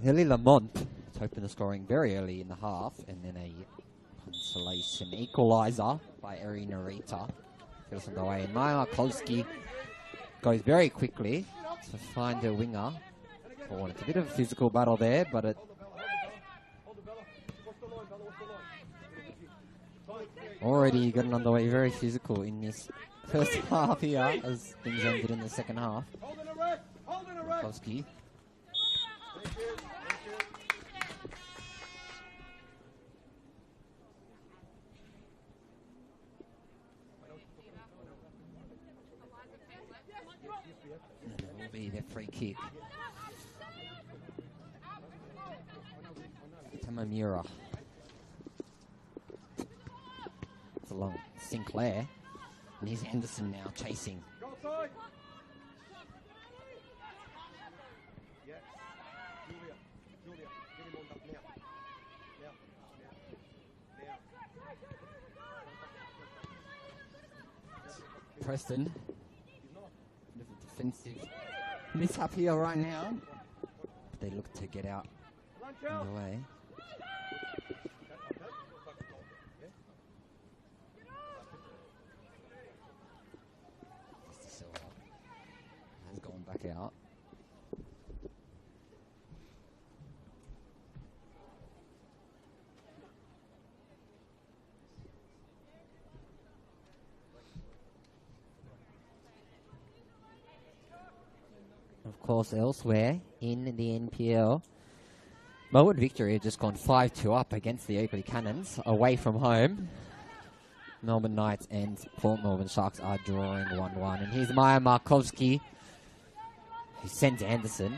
Hilly Lamont to open the scoring very early in the half, and then a consolation equaliser by Eri Narita. Gets on the way. And Maya Kolski goes very quickly to find her winger. Oh, it's a bit of a physical battle there, but it already gotten underway very physical in this first half here as things ended in the second half. Kolski. And it will be the free kick. Tamamura. It's along Sinclair. And here's Henderson now chasing. Go outside. Yeah. Julia, get him on that now. Now. Preston. Bit of a defensive mishap here right now. But they look to get out on the way. Has gone back out. Of course, elsewhere in the NPL, Melbourne Victory have just gone 5-2 up against the Oakley Cannons away from home. Melbourne Knights and Port Melbourne Sharks are drawing 1-1. And here's Maya Markowski, who sends Anderson.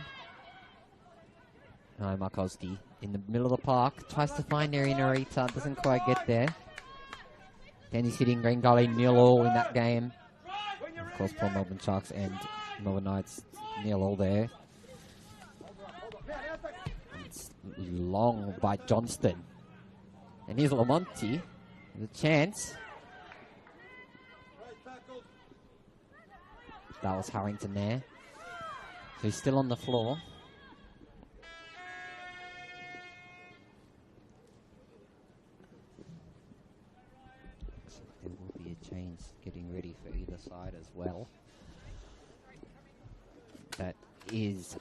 Maya Markowski in the middle of the park, tries to find Eri Narita, doesn't quite get there. Danny's hitting Green Gully 0-0 in that game. Of course, Port Melbourne Sharks and Melbourne Knights 0-0 there. It's long by Johnston. And here's Lamonti with a chance. That was Harrington there. So he's still on the floor. Looks like there will be a change getting ready for either side as well. That is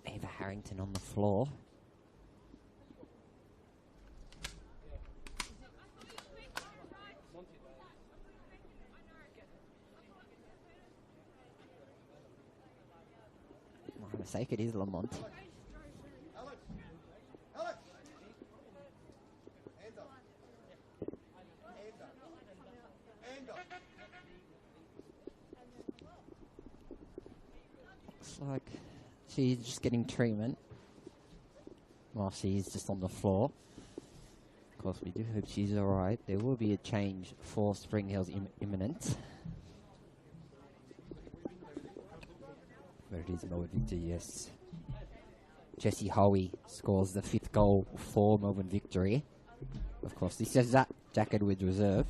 Ava Harrington on the floor. My mistake, it is Lamont. Alex! Alex! Hands up. Hands up. Hands up. like she's just getting treatment while she's just on the floor. Of course, we do hope she's alright. There will be a change for Spring Hills imminent. But it is Melbourne Victory, yes. Jessie Howie scores the 5th goal for Melbourne Victory. Of course, this is that Jack Edwards reserve.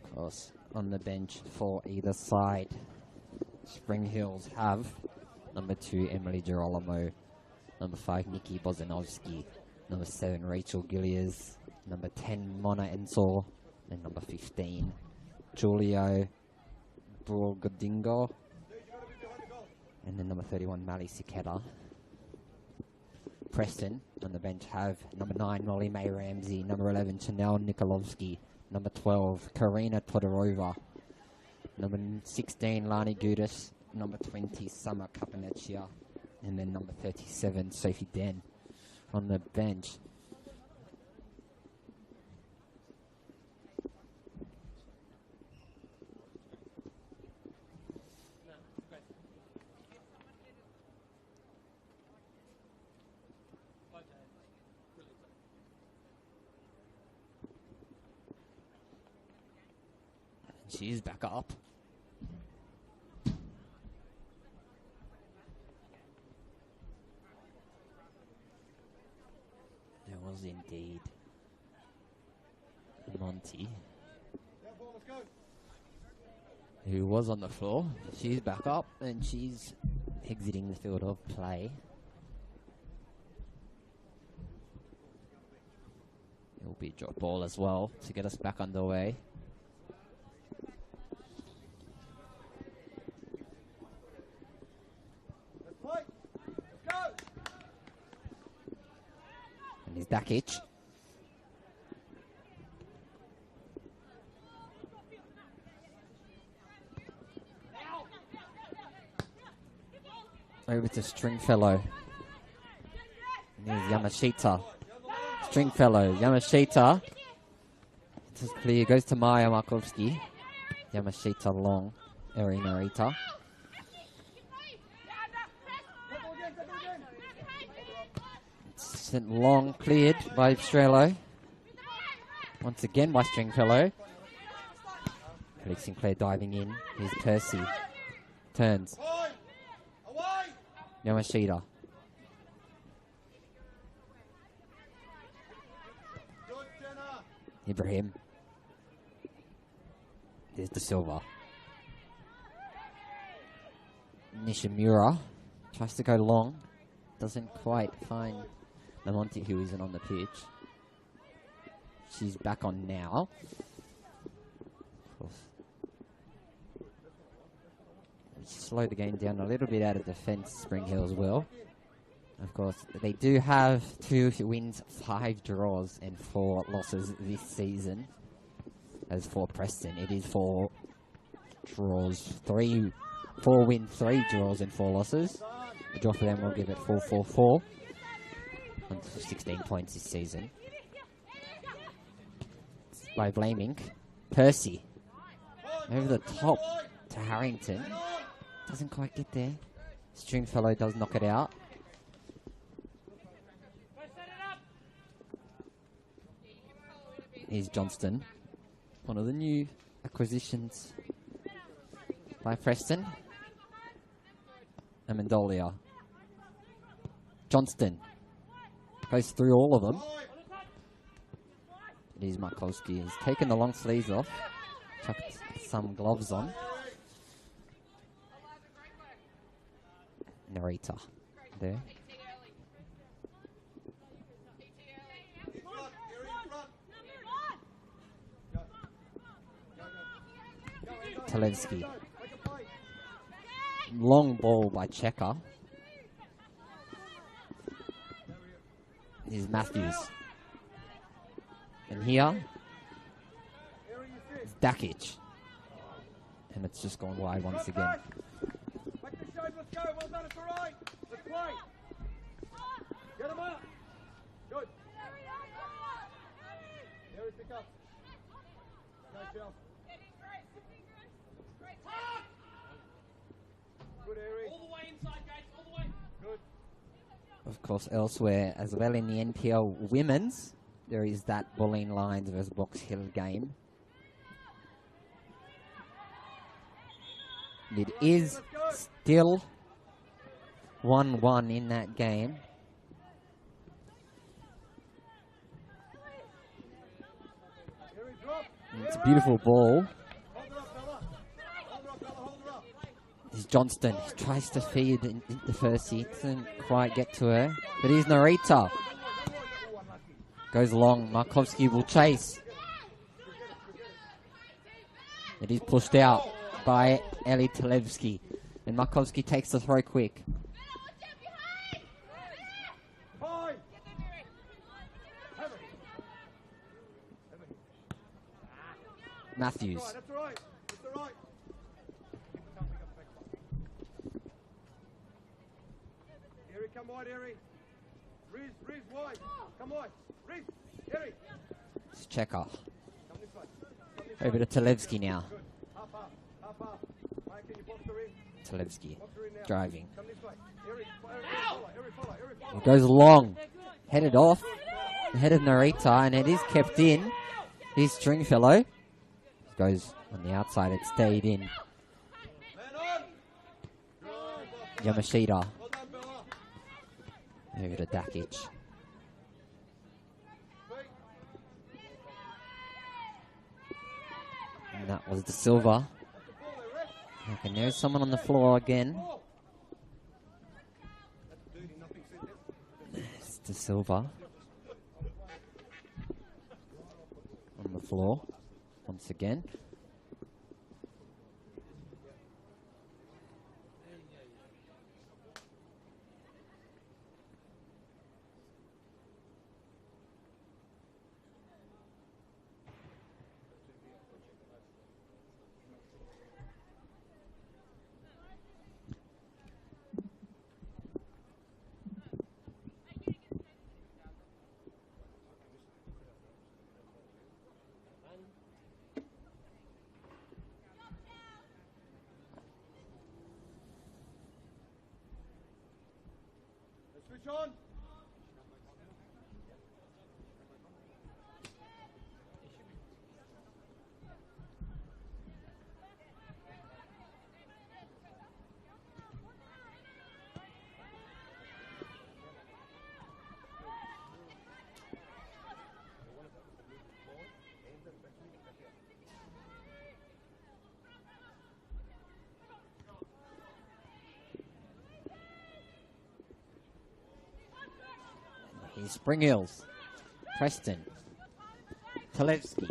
Of course, on the bench for either side, Spring Hills have number 2, Emily Girolamo, number 5, Nikki Bozanovsky, number 7, Rachel Gilliers, number 10, Mona Ensor, and number 15, Julio Borgodingo, and then number 31, Mali Siketa. Preston on the bench have number 9, Molly May Ramsey, number 11, Chanel Nikolovsky, number 12, Karina Todorova, number 16, Lani Gudis, number 20, Summer Kapanechia, and then number 37, Sophie Den on the bench. She's back up. There was indeed Monty, who was on the floor. She's back up and she's exiting the field of play. It will be a drop ball as well to get us back underway. And he's Dakic. Over to Stringfellow. There's Yamashita. Stringfellow, Yamashita. This is clear. Goes to Maya Markovsky. Yamashita long. Erinarita. Sent long, cleared by Strelo. Once again by Stringfellow. Felix Sinclair diving in. Here's Percy. Turns. Yamashita. Ibrahim. There's De Silva. Nishimura tries to go long. Doesn't quite find Lamonti, who isn't on the pitch. She's back on now. Slow the game down a little bit out of defence, Spring Hills will. Of course, they do have 2 wins, 5 draws, and 4 losses this season. As for Preston, it is 4 draws, 4 wins, 3 draws, and 4 losses. The draw for them will give it 4-4-4. On 16 points this season. By blaming Percy. Over the top to Harrington. Doesn't quite get there. Stringfellow does knock it out. Here's Johnston. One of the new acquisitions by Preston. Amendolia. Johnston. Goes through all of them. It is Markowski. He's taken the long sleeves off. Chucked some gloves on. Narita there. Talevsky. Long ball by Checker. Is Matthews. And here is Dakic. And it's just gone wide once again. Make the shade, let's go. Well done, it's all right. Let's play. Get him up. Good. Harry, pick up. Go, Chelsea. Good, Harry. All the way inside, guys. All the way. Good. Of course, elsewhere as well in the NPL Women's, there is that Bulleen Lions versus Box Hill game. It is still 1-1 in that game. Harry, drop. And it's a beautiful ball. Hold it up, fella. Hold it up, fella. Hold it up. This is Johnston. He tries to feed in the first. He doesn't quite get to her. But here's Narita. Goes along. Markovsky will chase. It is pushed out by Eli Talevsky. And Markovsky takes the throw quick. Fine. Matthews. Right, that's all right. That's all right. Harry, come wide, Harry. Riz, wide. Come wide. Riz, Harry. It's Checker. Come this way. Come this way. Over to Talevsky now. Good. Half. Mate, can you box her in? Talevsky Box her in now. driving. Come this way. Harry, follow. He goes long. Headed off. Ahead of Narita. And it is kept in. Here's Stringfellow. Goes on the outside. It stayed in. Man on. Good. Yamashita. Well done, Bella. Over to Dakic. And that was De Silva. And there's someone on the floor again. It's De Silva. On the floor. Once again. Switch on. Here's Spring Hills. Preston. Talevsky.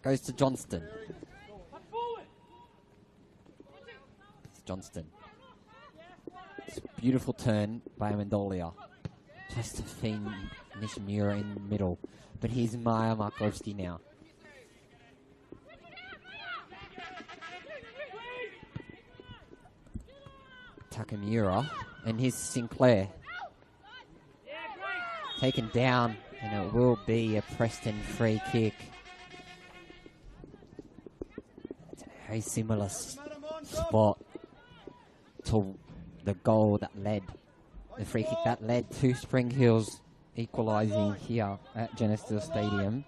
Goes to Johnston. It's Johnston. It's a beautiful turn by Amendolia. Just to finish Mura in the middle. But here's Maya Markovsky now. Takamura. And here's Sinclair. Taken down. And it will be a Preston free kick. It's a very similar spot to the goal that led, the free kick that led to Spring Hills equalising here at Geneseo Stadium.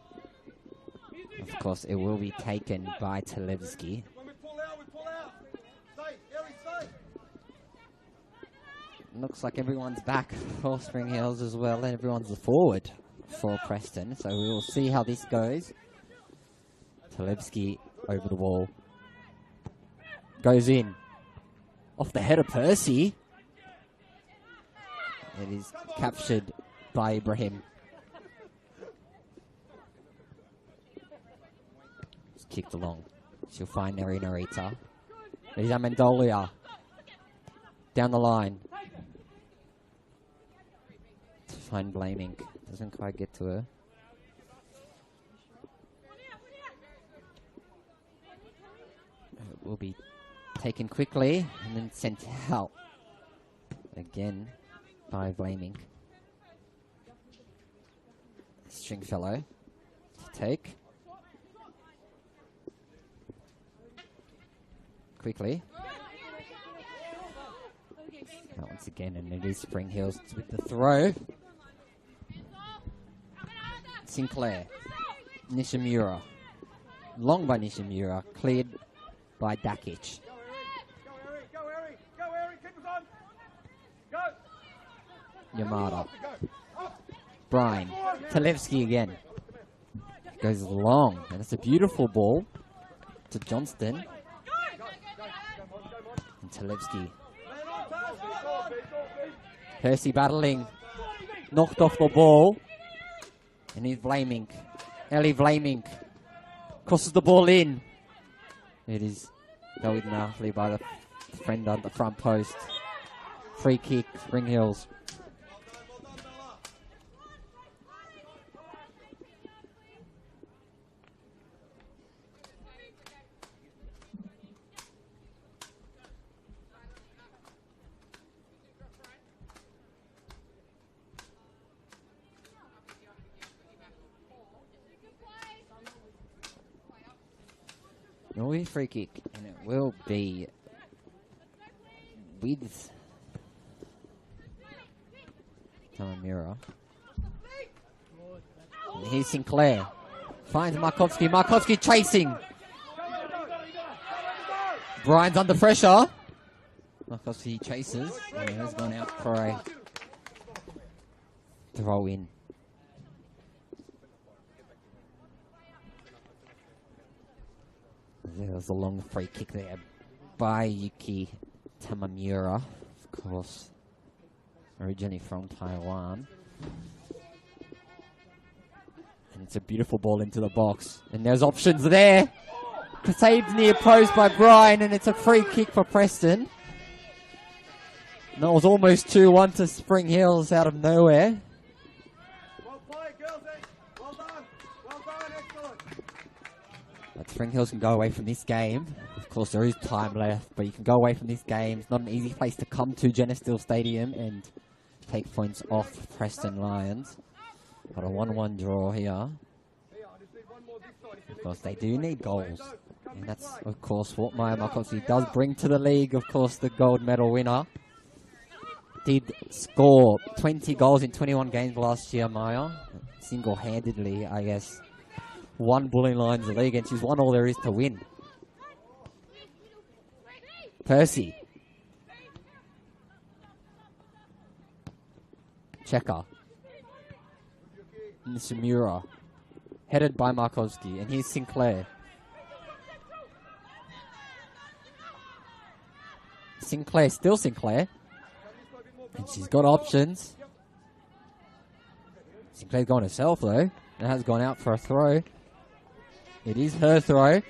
Of course, it will be taken by Talevsky. When we pull out, we pull out. Stay, Harry, stay. Looks like everyone's back for Spring Hills as well, and everyone's a forward for Preston. So we will see how this goes. Talevsky over the wall. Goes in. Off the head of Percy. It is captured by Ibrahim. It's kicked along. She'll find Narita. There's Amendolia. Down the line. To find Blaming. Doesn't quite get to her. will be taken quickly and then sent out again by Blaming. Stringfellow to take. Quickly. Now once again, and it is Spring Hills with the throw. Sinclair. Nishimura. Long by Nishimura. Cleared by Dakic. Go, Harry! Go, Harry! Go, Harry! Keep us on! Go! Yamada. Go! Up! Brine. Talevsky again. Goes long. And it's a beautiful ball to Johnston. And Talevsky. Percy battling. Knocked off the ball. And he's Blaming. Ellie Blaming. Crosses the ball in. It is held nicely by the friend on the front post. Free kick, Spring Hills. Norway free kick, and it will be with Tamamura. And here's Sinclair. Finds Markovsky. Markovsky chasing. Brian's under pressure. Markovsky chases, and he has gone out for a throw in. There was a long free kick there by Yuki Tamamura, of course, originally from Taiwan. And it's a beautiful ball into the box. And there's options there. Saved near post by Brian, and it's a free kick for Preston. And that was almost 2-1 to Spring Hills out of nowhere. Well played, girls. Well done. Well done. Excellent. But Spring Hills can go away from this game. Of course, there is time left, but you can go away from this game. It's not an easy place to come to, Genestil Stadium, and take points off Preston Lions. Got a 1-1 draw here. Of course, they do need goals. And that's, of course, what Maya Markovsky does bring to the league. Of course, the gold medal winner. Did score 20 goals in 21 games last year, Maya. Single-handedly, I guess, won Bullying Lions the league, and she's won all there is to win. Percy. Checker. Nishimura. Headed by Markovsky, and here's Sinclair. Sinclair, still Sinclair. And she's got options. Sinclair's gone herself, though. And has gone out for a throw. It is her throw.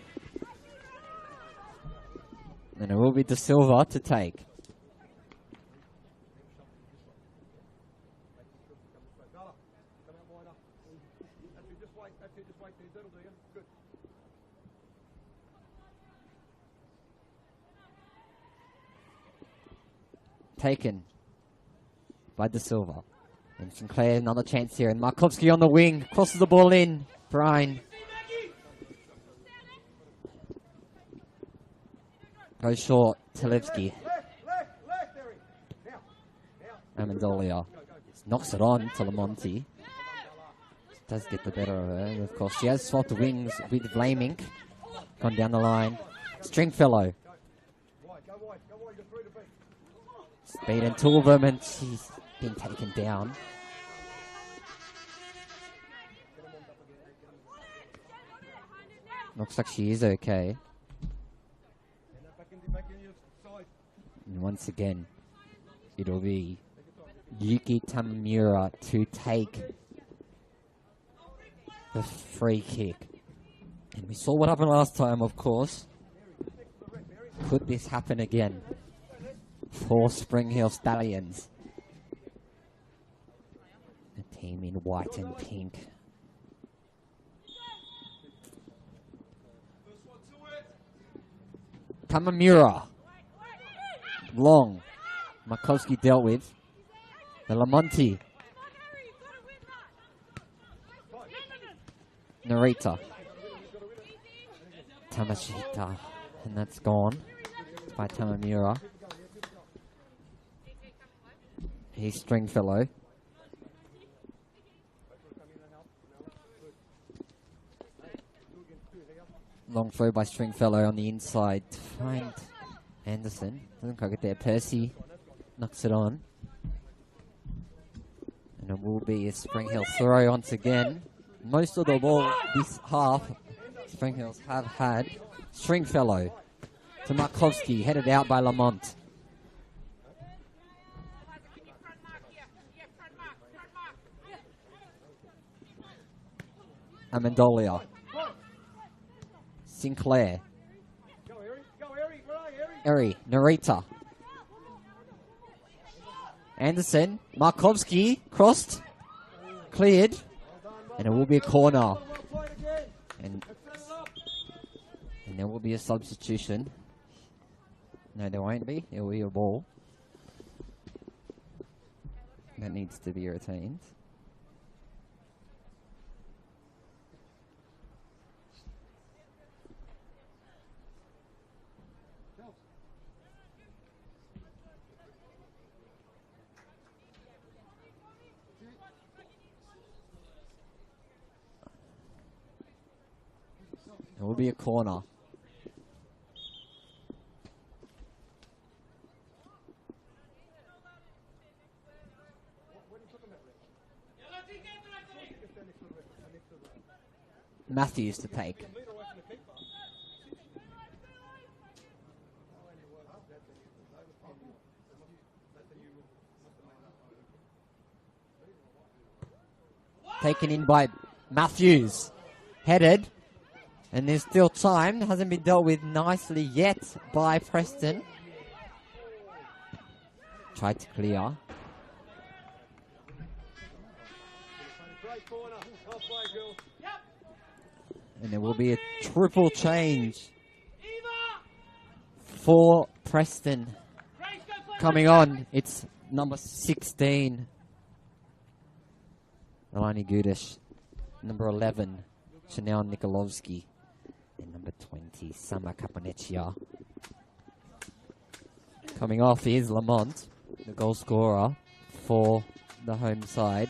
And it will be De Silva to take. Taken by De Silva. And Sinclair, another chance here. And Markovsky on the wing. Crosses the ball in. Brine. Goes short. Talevsky. Amendolia knocks it on to Lamonti. Does get the better of her. And of course, she has swapped wings with Blaming. Gone down the line. Stringfellow. Speed and two of them, and she's been taken down. Looks like she is okay. And once again, it'll be Yuki Tamamura to take the free kick. And we saw what happened last time, of course. Could this happen again for Spring Hill Stallions? A team in white and pink. Tamamura. Long. Markowski dealt with. The Lamonti. Narita. Tamashita. And that's gone by Tamamura. He's Stringfellow. Long throw by Stringfellow on the inside to find Anderson. Doesn't quite get there. Percy knocks it on. And it will be a Spring Hill throw once again. Most of the ball this half, Spring Hills have had. Stringfellow to Markowski, headed out by Lamont. Amendolia. Sinclair. Eri. Narita. Anderson. Markowski. Crossed. Cleared. And it will be a corner. And there will be a substitution. No, there won't be. There will be a ball. That needs to be retained. It will be a corner. Matthews to take. Taken in by Matthews. Headed. And there's still time. Hasn't been dealt with nicely yet by Preston. Tried to clear. And there will be a triple change for Preston. Coming on, it's number 16. Alani Gudish. Number 11, Chanel Nikolovsky. And number 20, Sama Kapanechia. Coming off is Lamont, the goal scorer for the home side.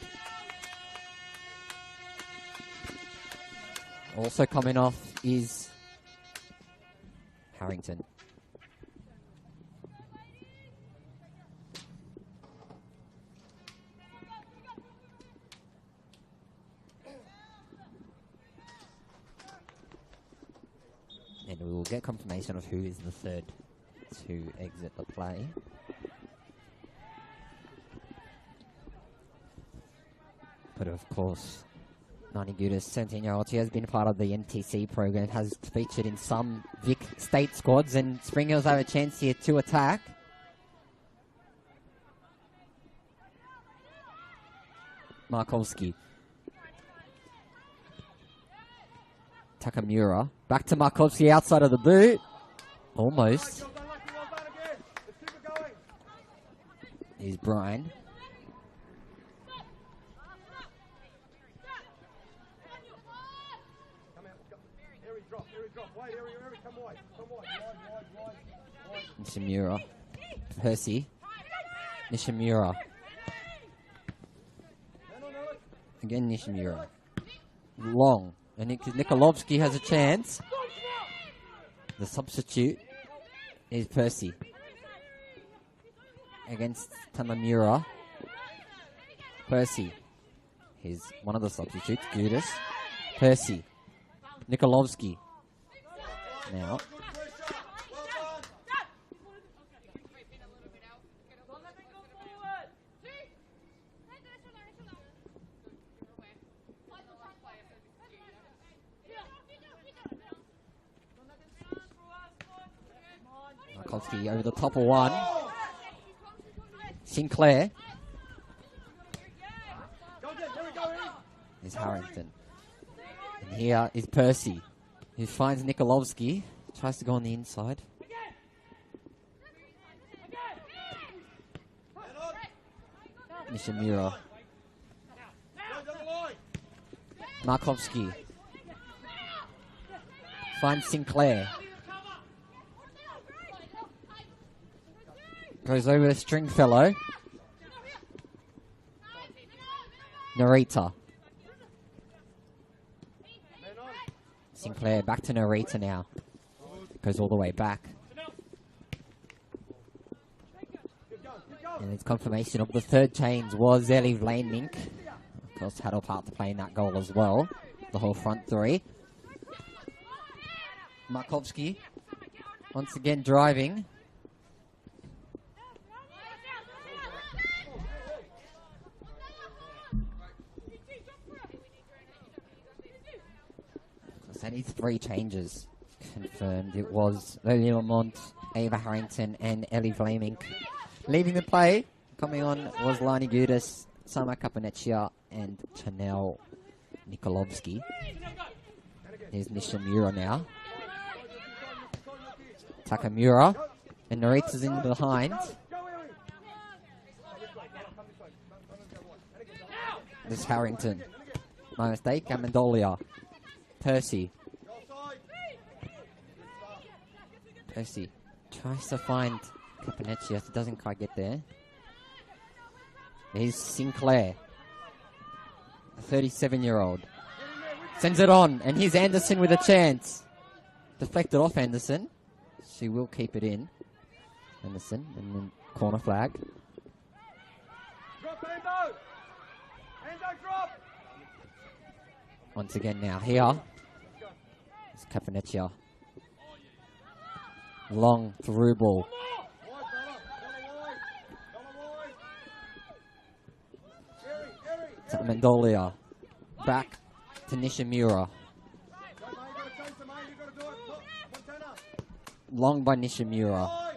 Also coming off is Harrington. And we will get confirmation of who is the third to exit the play. But of course, Nani Gudis, 17-year-old, she has been part of the NTC program, has featured in some Vic state squads, and Spring Hills have a chance here to attack. Markowski. Takamura. Back to Markowski outside of the boot. Almost. Here's Brian. Nishimura. Percy. Nishimura. Again Nishimura. Long. And Nikolovsky has a chance. The substitute is Percy. Against Tamamura. Percy. Here's one of the substitutes, Gudis. Percy. Nikolovsky. Now. Markowski over the top of one. Sinclair. Is Harrington. And here is Percy, who finds Nikolovsky. Tries to go on the inside. Nishimura. Markovsky. Finds Sinclair. Goes over to Stringfellow. Narita. Sinclair back to Narita now. Goes all the way back. And it's confirmation of the third change was Eli Vlamink. Of course, had a part to play in that goal as well. The whole front three. Markovsky once again driving. That is 3 changes confirmed. It was Lily Lamont, Ava Harrington, and Ellie Vlamink. Leaving the play, coming on was Lani Gudis, Sama Kapanechia, and Chanel Nikolovsky. Here's Nishimura now. Takamura, and Narita's in behind. This is Harrington. My mistake, Amendolia. Percy tries to find Kapanechia, doesn't quite get there. Here's Sinclair, a 37-year-old. Sends it on, and here's Anderson with a chance. Deflected off Anderson. She will keep it in. Anderson, and then corner flag. Drop, Endo! Endo, drop! Once again now here. It's Kapanechia. Long through ball. To Mendolia. Back to Nishimura. Long by Nishimura.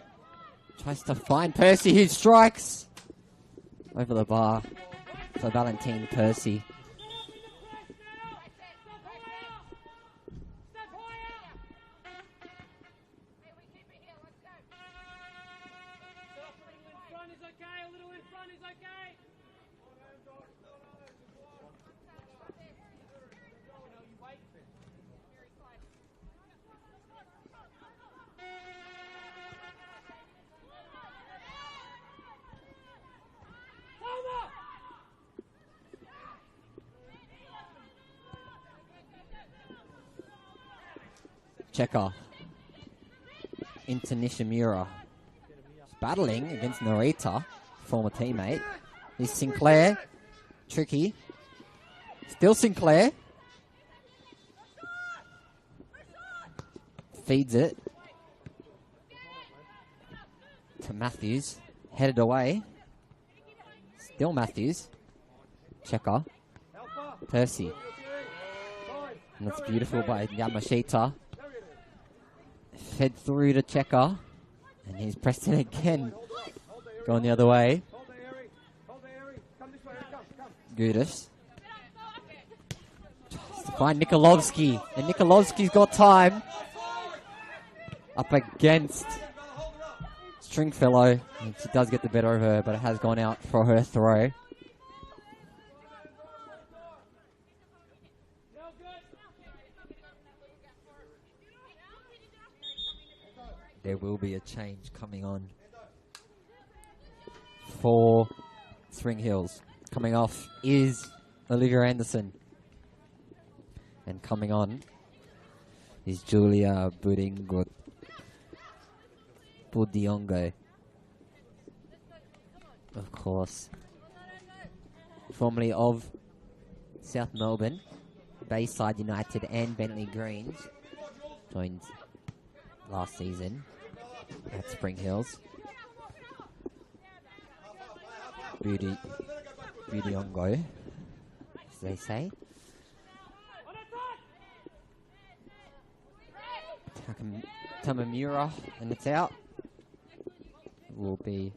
Tries to find Percy, who strikes over the bar for Valentine Percy. Checker into Nishimura. Battling against Narita, former teammate. Here's Sinclair. Tricky. Still Sinclair. Feeds it to Matthews. Headed away. Still Matthews. Checker. Percy. And that's beautiful by Yamashita. Fed through to Checker. And he's Preston again. Going the other way. Gudis. Tries to find Nikolovsky. And Nikolovsky's got time. Up against Stringfellow. And she does get the better of her, but it has gone out for her throw. There will be a change coming on for Spring Hills. Coming off is Olivia Anderson. And coming on is Julia Budiongo. Of course. Formerly of South Melbourne, Bayside United and Bentley Greens. Joined last season at Spring Hills. Budiongo, as they say. Tamamura, and it's out. It will be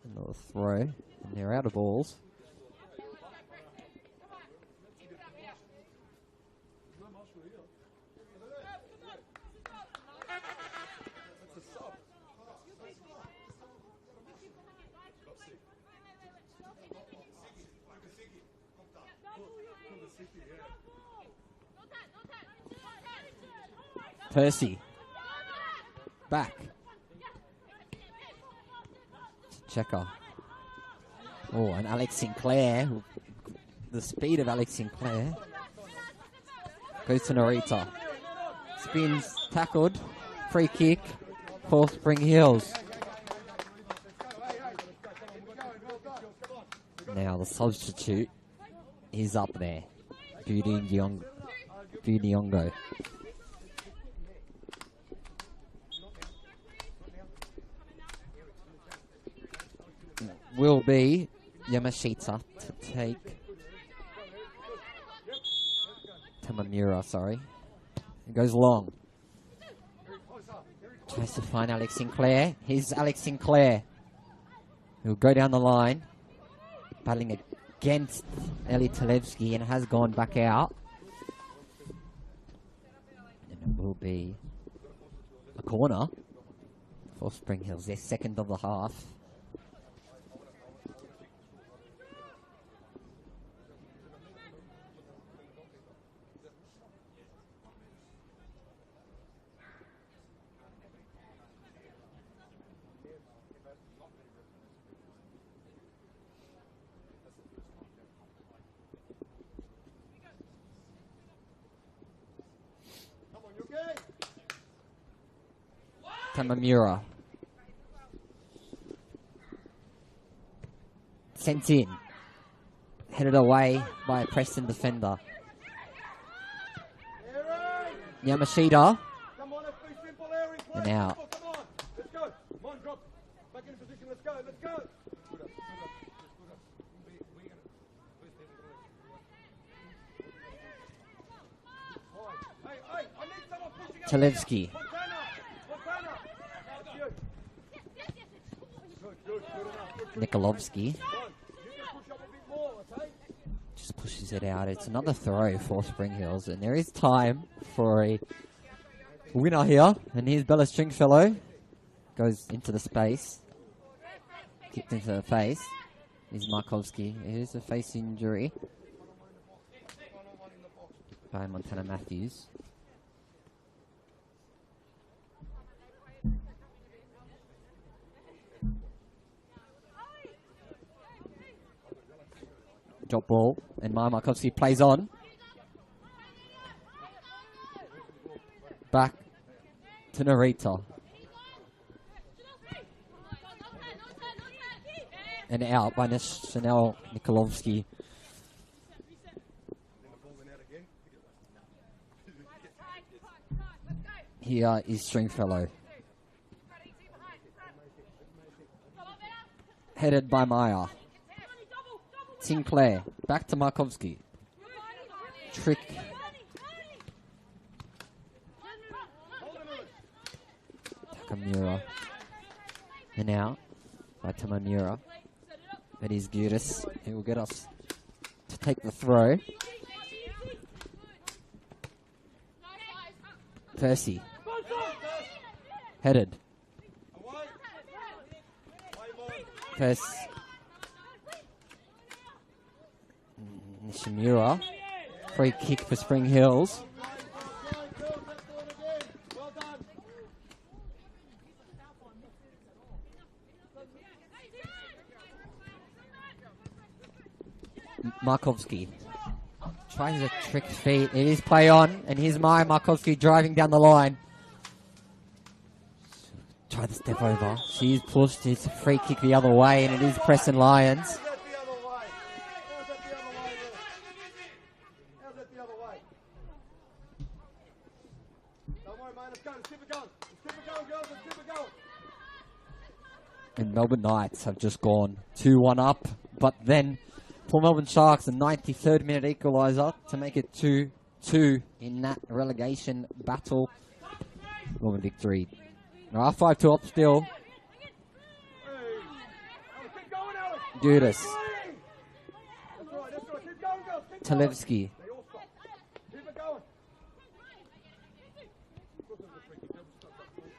another throw, and they're out of balls. Percy. Back. Checker. Oh, and Alex Sinclair. The speed of Alex Sinclair. Goes to Narita. Spins, tackled. Free kick for Spring Hills. Now the substitute is up there. Budiongo. Will be Yamashita to take Tamamura, sorry. It goes long. Tries to find Alex Sinclair. Here's Alex Sinclair. He'll go down the line. Battling against Eli Talevsky and has gone back out. And it will be a corner for Spring Hills. Their second of the half. Tamamura. Sent in. Headed away by a Preston defender. Yamashita. And out. Let's go. Come on, drop. Back in position. Let's go. Let's go. Hey, I need someone pushing up. Talevsky. Nikolovsky just pushes it out. It's another throw for Spring Hills, and there is time for a winner here. And here's Bella Stringfellow. Goes into the space. Kicked into the face. Here's Markovsky. Here's a face injury by Montana Matthews. Drop ball, and Markovsky plays on. Back to Narita. And out by Chanel Nikolovsky. Here is Stringfellow. Headed by Meyer. Sinclair, back to Markovsky. Trick. Takamura. And out by Tamamura. That is Gudis. He will get us to take the throw. Percy. Headed. Percy. Nishimura. Free kick for Spring Hills. Markovsky tries a trick feet. It is play on, and here's Markovsky driving down the line. Try the step over. She is pushed. It's a free kick the other way, and it is Preston Lions. And Melbourne Knights have just gone 2-1 up, but then for Melbourne Sharks, a 93rd minute equaliser to make it 2-2 in that relegation battle. Melbourne victory. Now 5-2 up still. Gudis. Talevsky.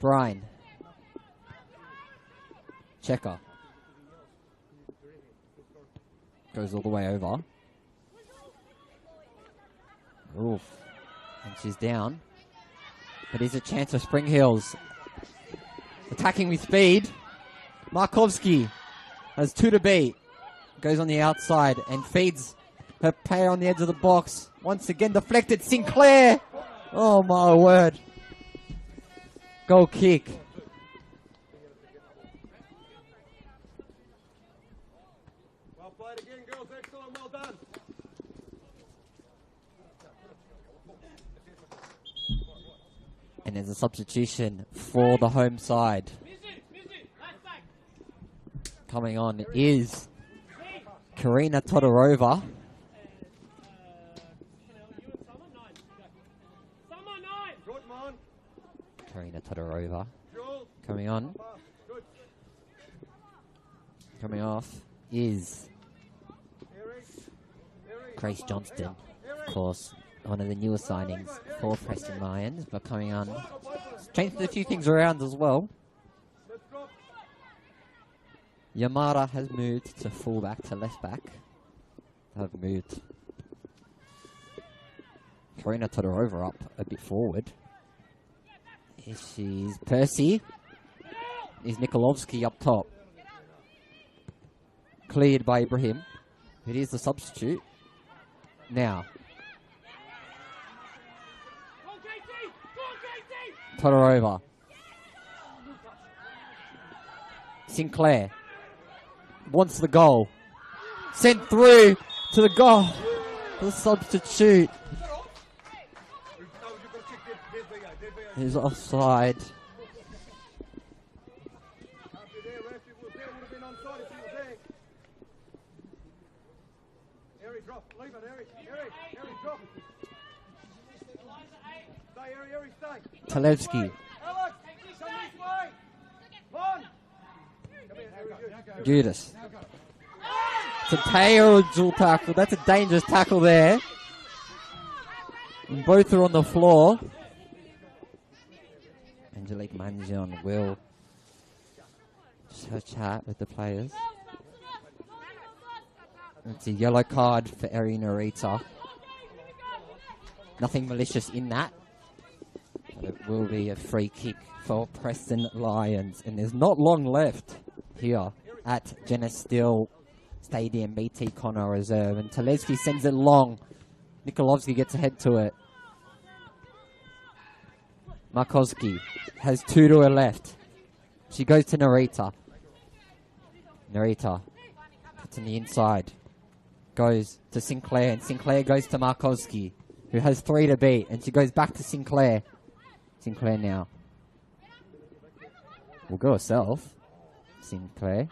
Brine. Checker. Goes all the way over. Oof. And she's down. But here's a chance for Spring Hills. Attacking with speed. Markovsky has 2 to beat. Goes on the outside and feeds her player on the edge of the box. Once again deflected. Sinclair. Oh my word. Goal kick. Well played again, girls. Excellent. Well done. And there's a substitution for the home side. Coming on is Karina Todorova. Good, man. Karina Todorova. Jules. Coming on. Good. Coming off is Eric. Grace Johnston. Of course, one of the newer signings for Preston Lions. But coming on, changed a few things around as well. Let's drop. Yamada has moved to fullback to left back. Have moved Karina Todorova up a bit forward. Here she's Percy. Is Nikolovsky up top. Cleared by Ibrahim. It is the substitute. Now. Todorova. Sinclair. Wants the goal. Sent through to the goal. The substitute is offside. Can't be there, ref. If it was there, it would have been onside if he was there. Harry, drop. Leave it, Harry. Harry, drop. Stay, Harry, stay. Talevsky. Alex, come this way. One. Come here, Harry. Gudis. It's a tail tackle. That's a dangerous tackle there. And both are on the floor. Angelique Mangion will just have a chat with the players. It's a yellow card for Arina Rita. Nothing malicious in that. But it will be a free kick for Preston Lions. And there's not long left here at Jenna Steele Stadium, BT Connor Reserve. And Talevsky sends it long. Nikolovsky gets ahead to it. Markovsky has 2 to her left. She goes to Narita. Narita puts on the inside. Goes to Sinclair, and Sinclair goes to Markovsky, who has 3 to beat, and she goes back to Sinclair. Sinclair now. Will go herself. Sinclair.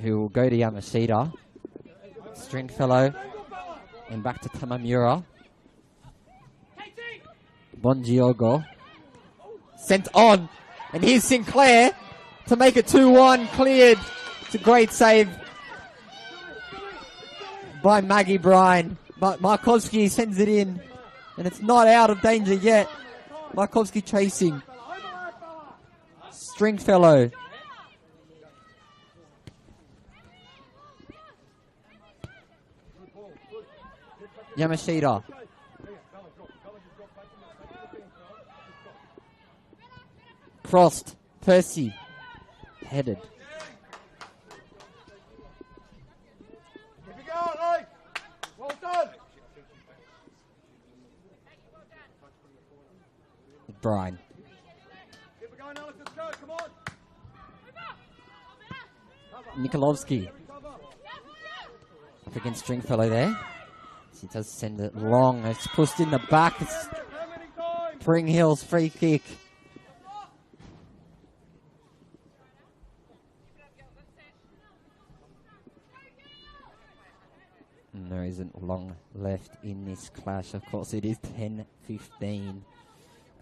Who will go to Yamashita. Stringfellow. And back to Tamamura. Bongiogo. Sent on. And here's Sinclair to make it 2-1. Cleared. It's a great save by Maggie Bryan. But Markovsky sends it in. And it's not out of danger yet. Markovsky chasing. Stringfellow. Yamashita. Crossed. Percy. Headed. Keep it going, Lee. Well done. Bryan. Keep it going, Alex. Let's go. Come on. Nikolovsky. Up against Stringfellow there. She does send it long. It's pushed in the back. It's How many times? Spring Hills free kick. And there isn't long left in this clash. Of course, it is 10:15.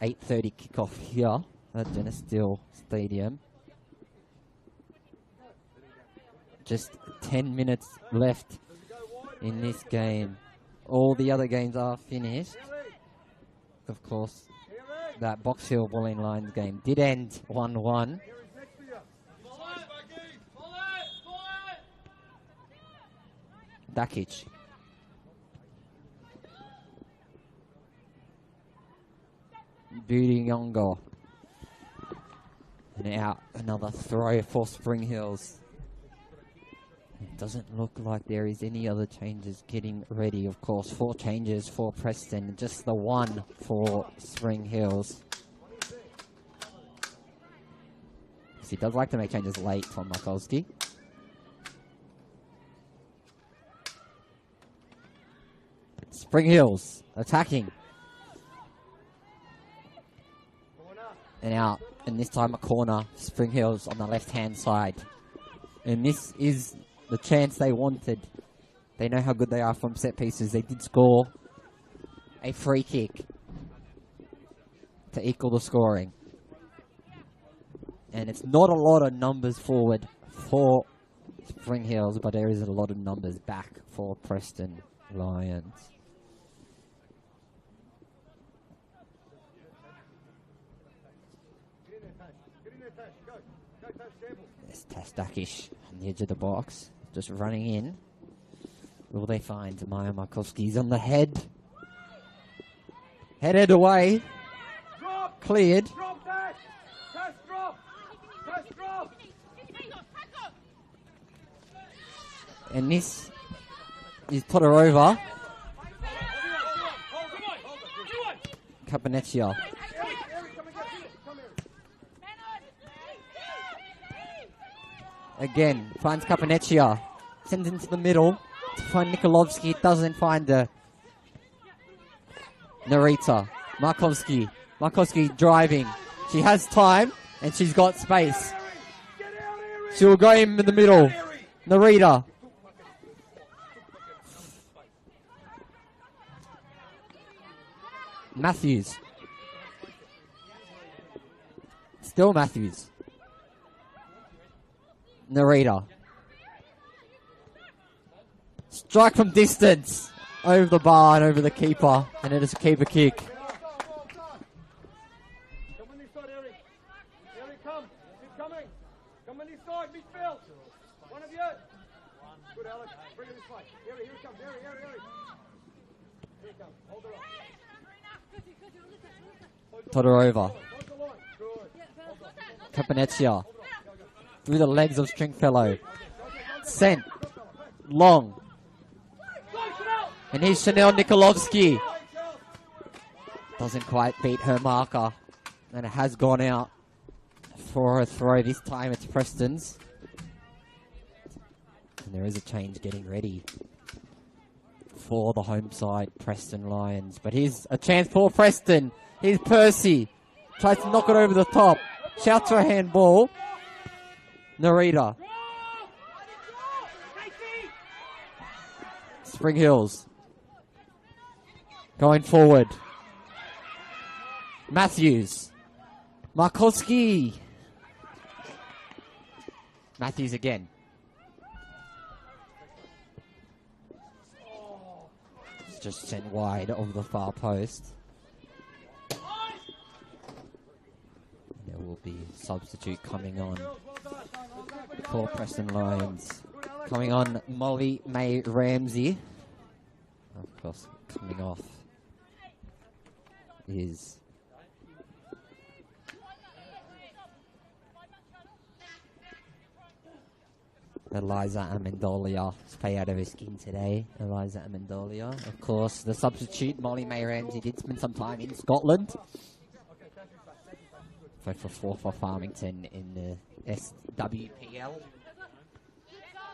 8:30 kickoff here at Jenna Steele Stadium. Just 10 minutes left in this game. All the other games are finished. Of course, that Box Hill Walling Lions game did end 1-1. Dakic. Beauty Younger. And out another throw for Spring Hills. It doesn't look like there is any other changes getting ready. Of course, 4 changes for Preston, just the 1 for Spring Hills. He does like to make changes late from Mikulski. Spring Hills attacking. And out. And this time a corner. Spring Hills on the left-hand side. And this is the chance they wanted. They know how good they are from set pieces. They did score a free kick to equal the scoring. And it's not a lot of numbers forward for Spring Hills, but there is a lot of numbers back for Preston Lions. There's Tastakish on the edge of the box, just running in. Will they find Maya Markovsky's on the head? Headed away. Cleared. And this is put her over. Capanecchia. Again, finds Capanecchia. Sends into the middle to find Nikolovsky. Doesn't find the Narita. Markovsky. Markovsky driving. She has time and she's got space. She will go in the middle. Narita. Matthews. Still Matthews. Narita. Strike from distance. Over the bar and over the keeper. And it is a keeper kick. Come on this side, Eric. Eric, come. Keep coming. Come on this side, midfield. One of you. Good, Alex. Bring it this way. Eric, here it comes. Eric. Here it comes. Hold her up. Todorova. Capanecchia. Through the legs of Stringfellow. Sent. Long. And here's Chanel Nikolovsky. Doesn't quite beat her marker. And it has gone out for a throw. This time it's Preston's. And there is a change getting ready for the home side, Preston Lions. But here's a chance for Preston. Here's Percy. Tries to knock it over the top. Shouts for a handball. Narita. Spring Hills. Going forward. Matthews. Markowski. Matthews again. It's just sent wide over the far post. There will be a substitute coming on for Preston Lions. Coming on, Molly May Ramsey. Of course, coming off is Eliza Amendolia. It's pay out of her skin today. Eliza Amendolia. Of course, the substitute, Molly May Ramsey, did spend some time in Scotland. Played for 4 for Farmington in the SWPL.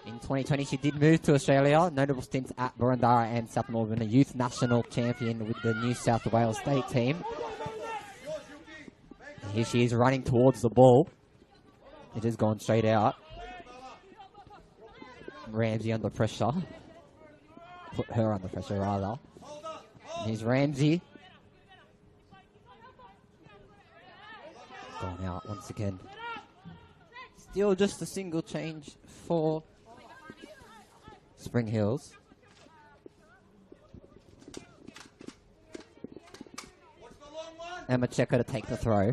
In 2020, she did move to Australia. Notable stints at Burundara and South Melbourne, a youth national champion with the New South Wales state team. And here she is running towards the ball. It has gone straight out. Ramsey under pressure. Put her under pressure, rather. And here's Ramsey. Gone out once again. Still just a single change for Spring Hills. Emma Checker to take the throw.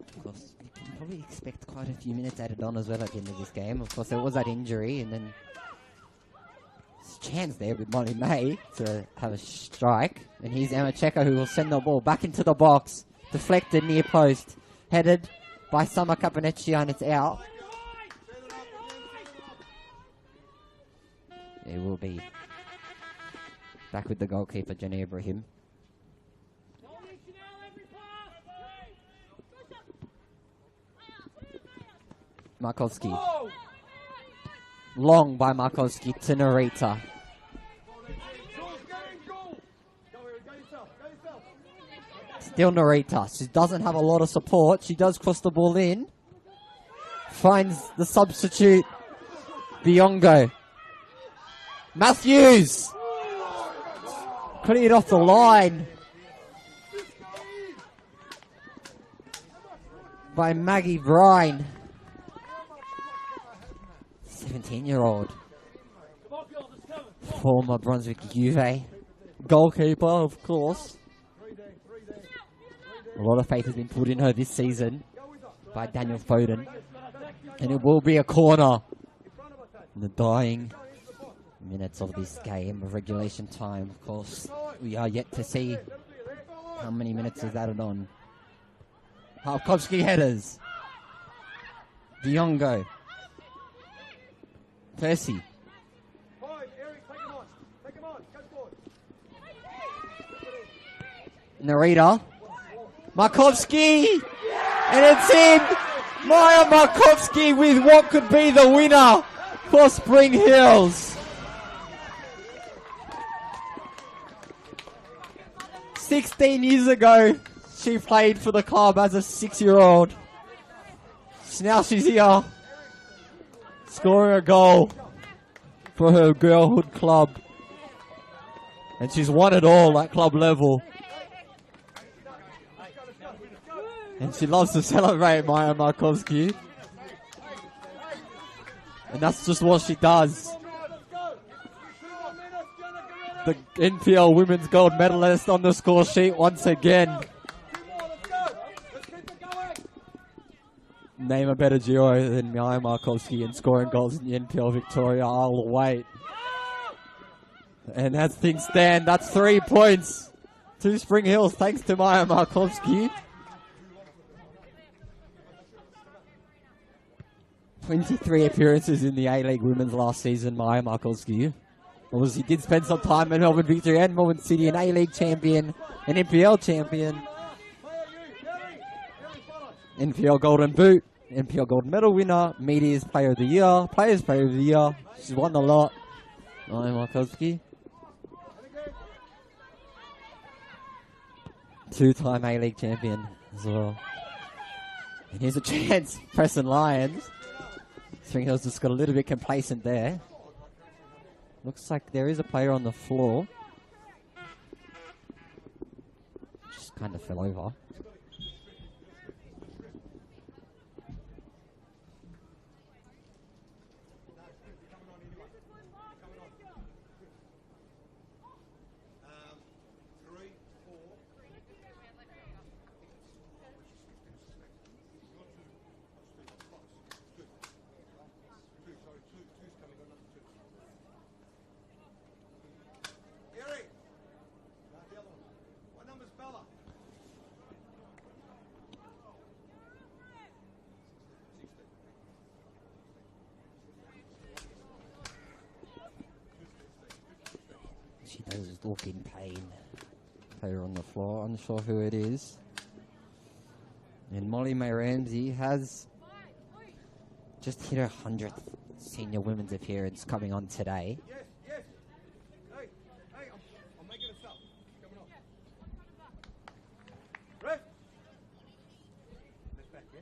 Of course, you can probably expect quite a few minutes added on as well at the end of this game. Of course, there was that injury, and then there's a chance there with Molly May to have a strike. And here's Emma Checker, who will send the ball back into the box. Deflected near post. Headed by Summer Caponecchia, and it's out. It will be back with the goalkeeper, Jenny Ibrahim. Markowski. Long by Markowski to Narita. Still Narita. She doesn't have a lot of support. She does cross the ball in. Finds the substitute, Biongo. Matthews! Cleared off the line by Maggie Brine. 17-year-old. Former Brunswick Juve. Goalkeeper, of course. A lot of faith has been put in her this season by Daniel Foden. And it will be a corner in the dying minutes of this game of regulation time. Of course, we are yet to see how many minutes is added on. Halkovsky headers. Diongo. Percy. Narita. Markovsky! And it's in! Maya Markovsky with what could be the winner for Spring Hills. 16 years ago, she played for the club as a 6-year-old. Now she's here, scoring a goal for her girlhood club. And she's won it all at club level. And she loves to celebrate, Maya Markovsky. And that's just what she does. The NPL Women's Gold Medalist on the score sheet once again. Name a better duo than Maya Markovsky in scoring goals in the NPL Victoria. I'll wait. And as things stand, that's 3 points to Spring Hills thanks to Maya Markovsky. 23 appearances in the A-League Women's last season, Maya Markovsky. Obviously did spend some time in Melbourne Victory and Melbourne City, an A-League champion, an NPL champion, NPL Golden Boot, NPL Gold Medal winner, Media's Player of the Year, Players Player of the Year. She's won a lot. Maya Markovsky. 2-time A-League champion as well. And here's a chance, Preston Lions. Spring Hills just got a little bit complacent there. Looks like there is a player on the floor. Just kind of fell over. She does look in pain. Player on the floor, unsure who it is. And Molly May Ramsey has just hit her 100th senior women's appearance coming on today. Yes, yes. Hey, I'm making a stop. Coming on. Rest. Lift back, yeah?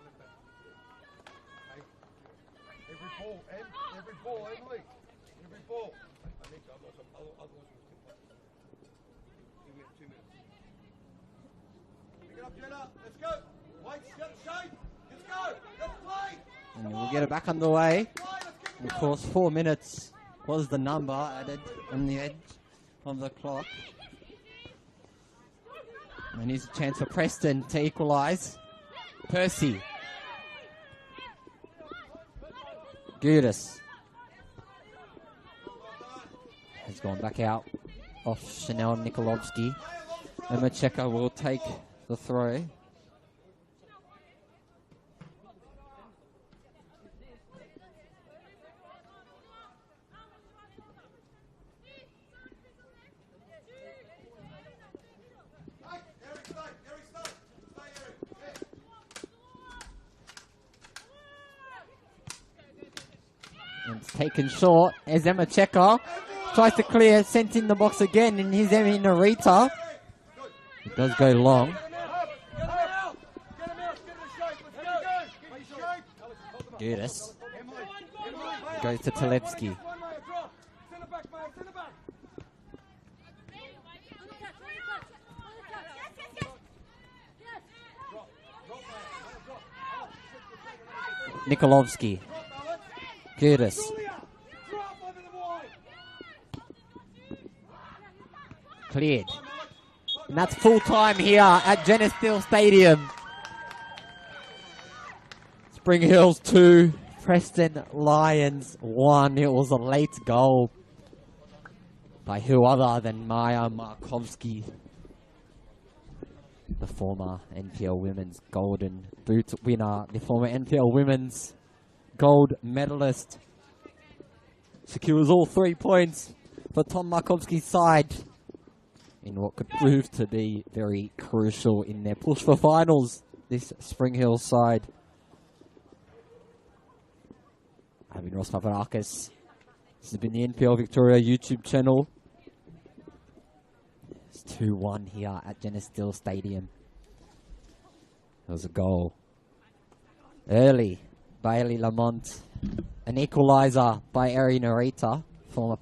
Lift back. Hey, every ball, Emily. Every ball. I need to, otherwise we'll keep playing. 2 minutes. Pick it up, Jenna. Let's go. White, get shape. Let's go. Let's play. And we'll get it back underway. Of course, 4 minutes was the number added on the edge of the clock. And here's a chance for Preston to equalise. Percy Gudis has gone back out off Chanel Nikolovsky. And Macheka will take the throw. And it's taken short as Macheka tries to clear, sent in the box again, and here's Emi Narita. It does go long. Gudis goes to Talevsky. Nikolovsky. Gudis. Cleared. And that's full time here at Geneseo Stadium. Spring Hills 2, Preston Lions 1. It was a late goal by who other than Maya Markovsky, the former NPL Women's Golden Boot winner, the former NPL Women's Gold medalist. Secures all 3 points for Tom Markovsky's side in what could prove to be very crucial in their push for finals, this Spring Hill side. I've been Ross Papadakis. This has been the NPL Victoria YouTube channel. It's 2-1 here at Geneseo Stadium. There was a goal early by Ellie Lamont. An equaliser by Eri Narita, former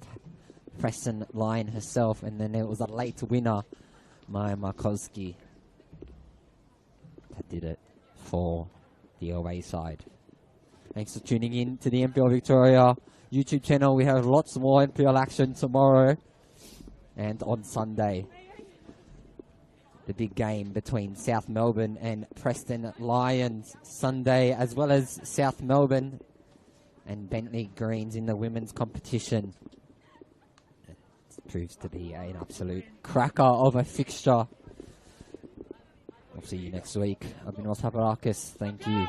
Preston Lion herself, and then it was a late winner, Maya Markovsky, that did it for the away side. Thanks for tuning in to the NPL Victoria YouTube channel. We have lots more NPL action tomorrow and on Sunday. The big game between South Melbourne and Preston Lions Sunday, as well as South Melbourne and Bentley Greens in the women's competition. Proves to be an absolute cracker of a fixture. I'll see you next week. I've been Ross Papadakis. Thank you.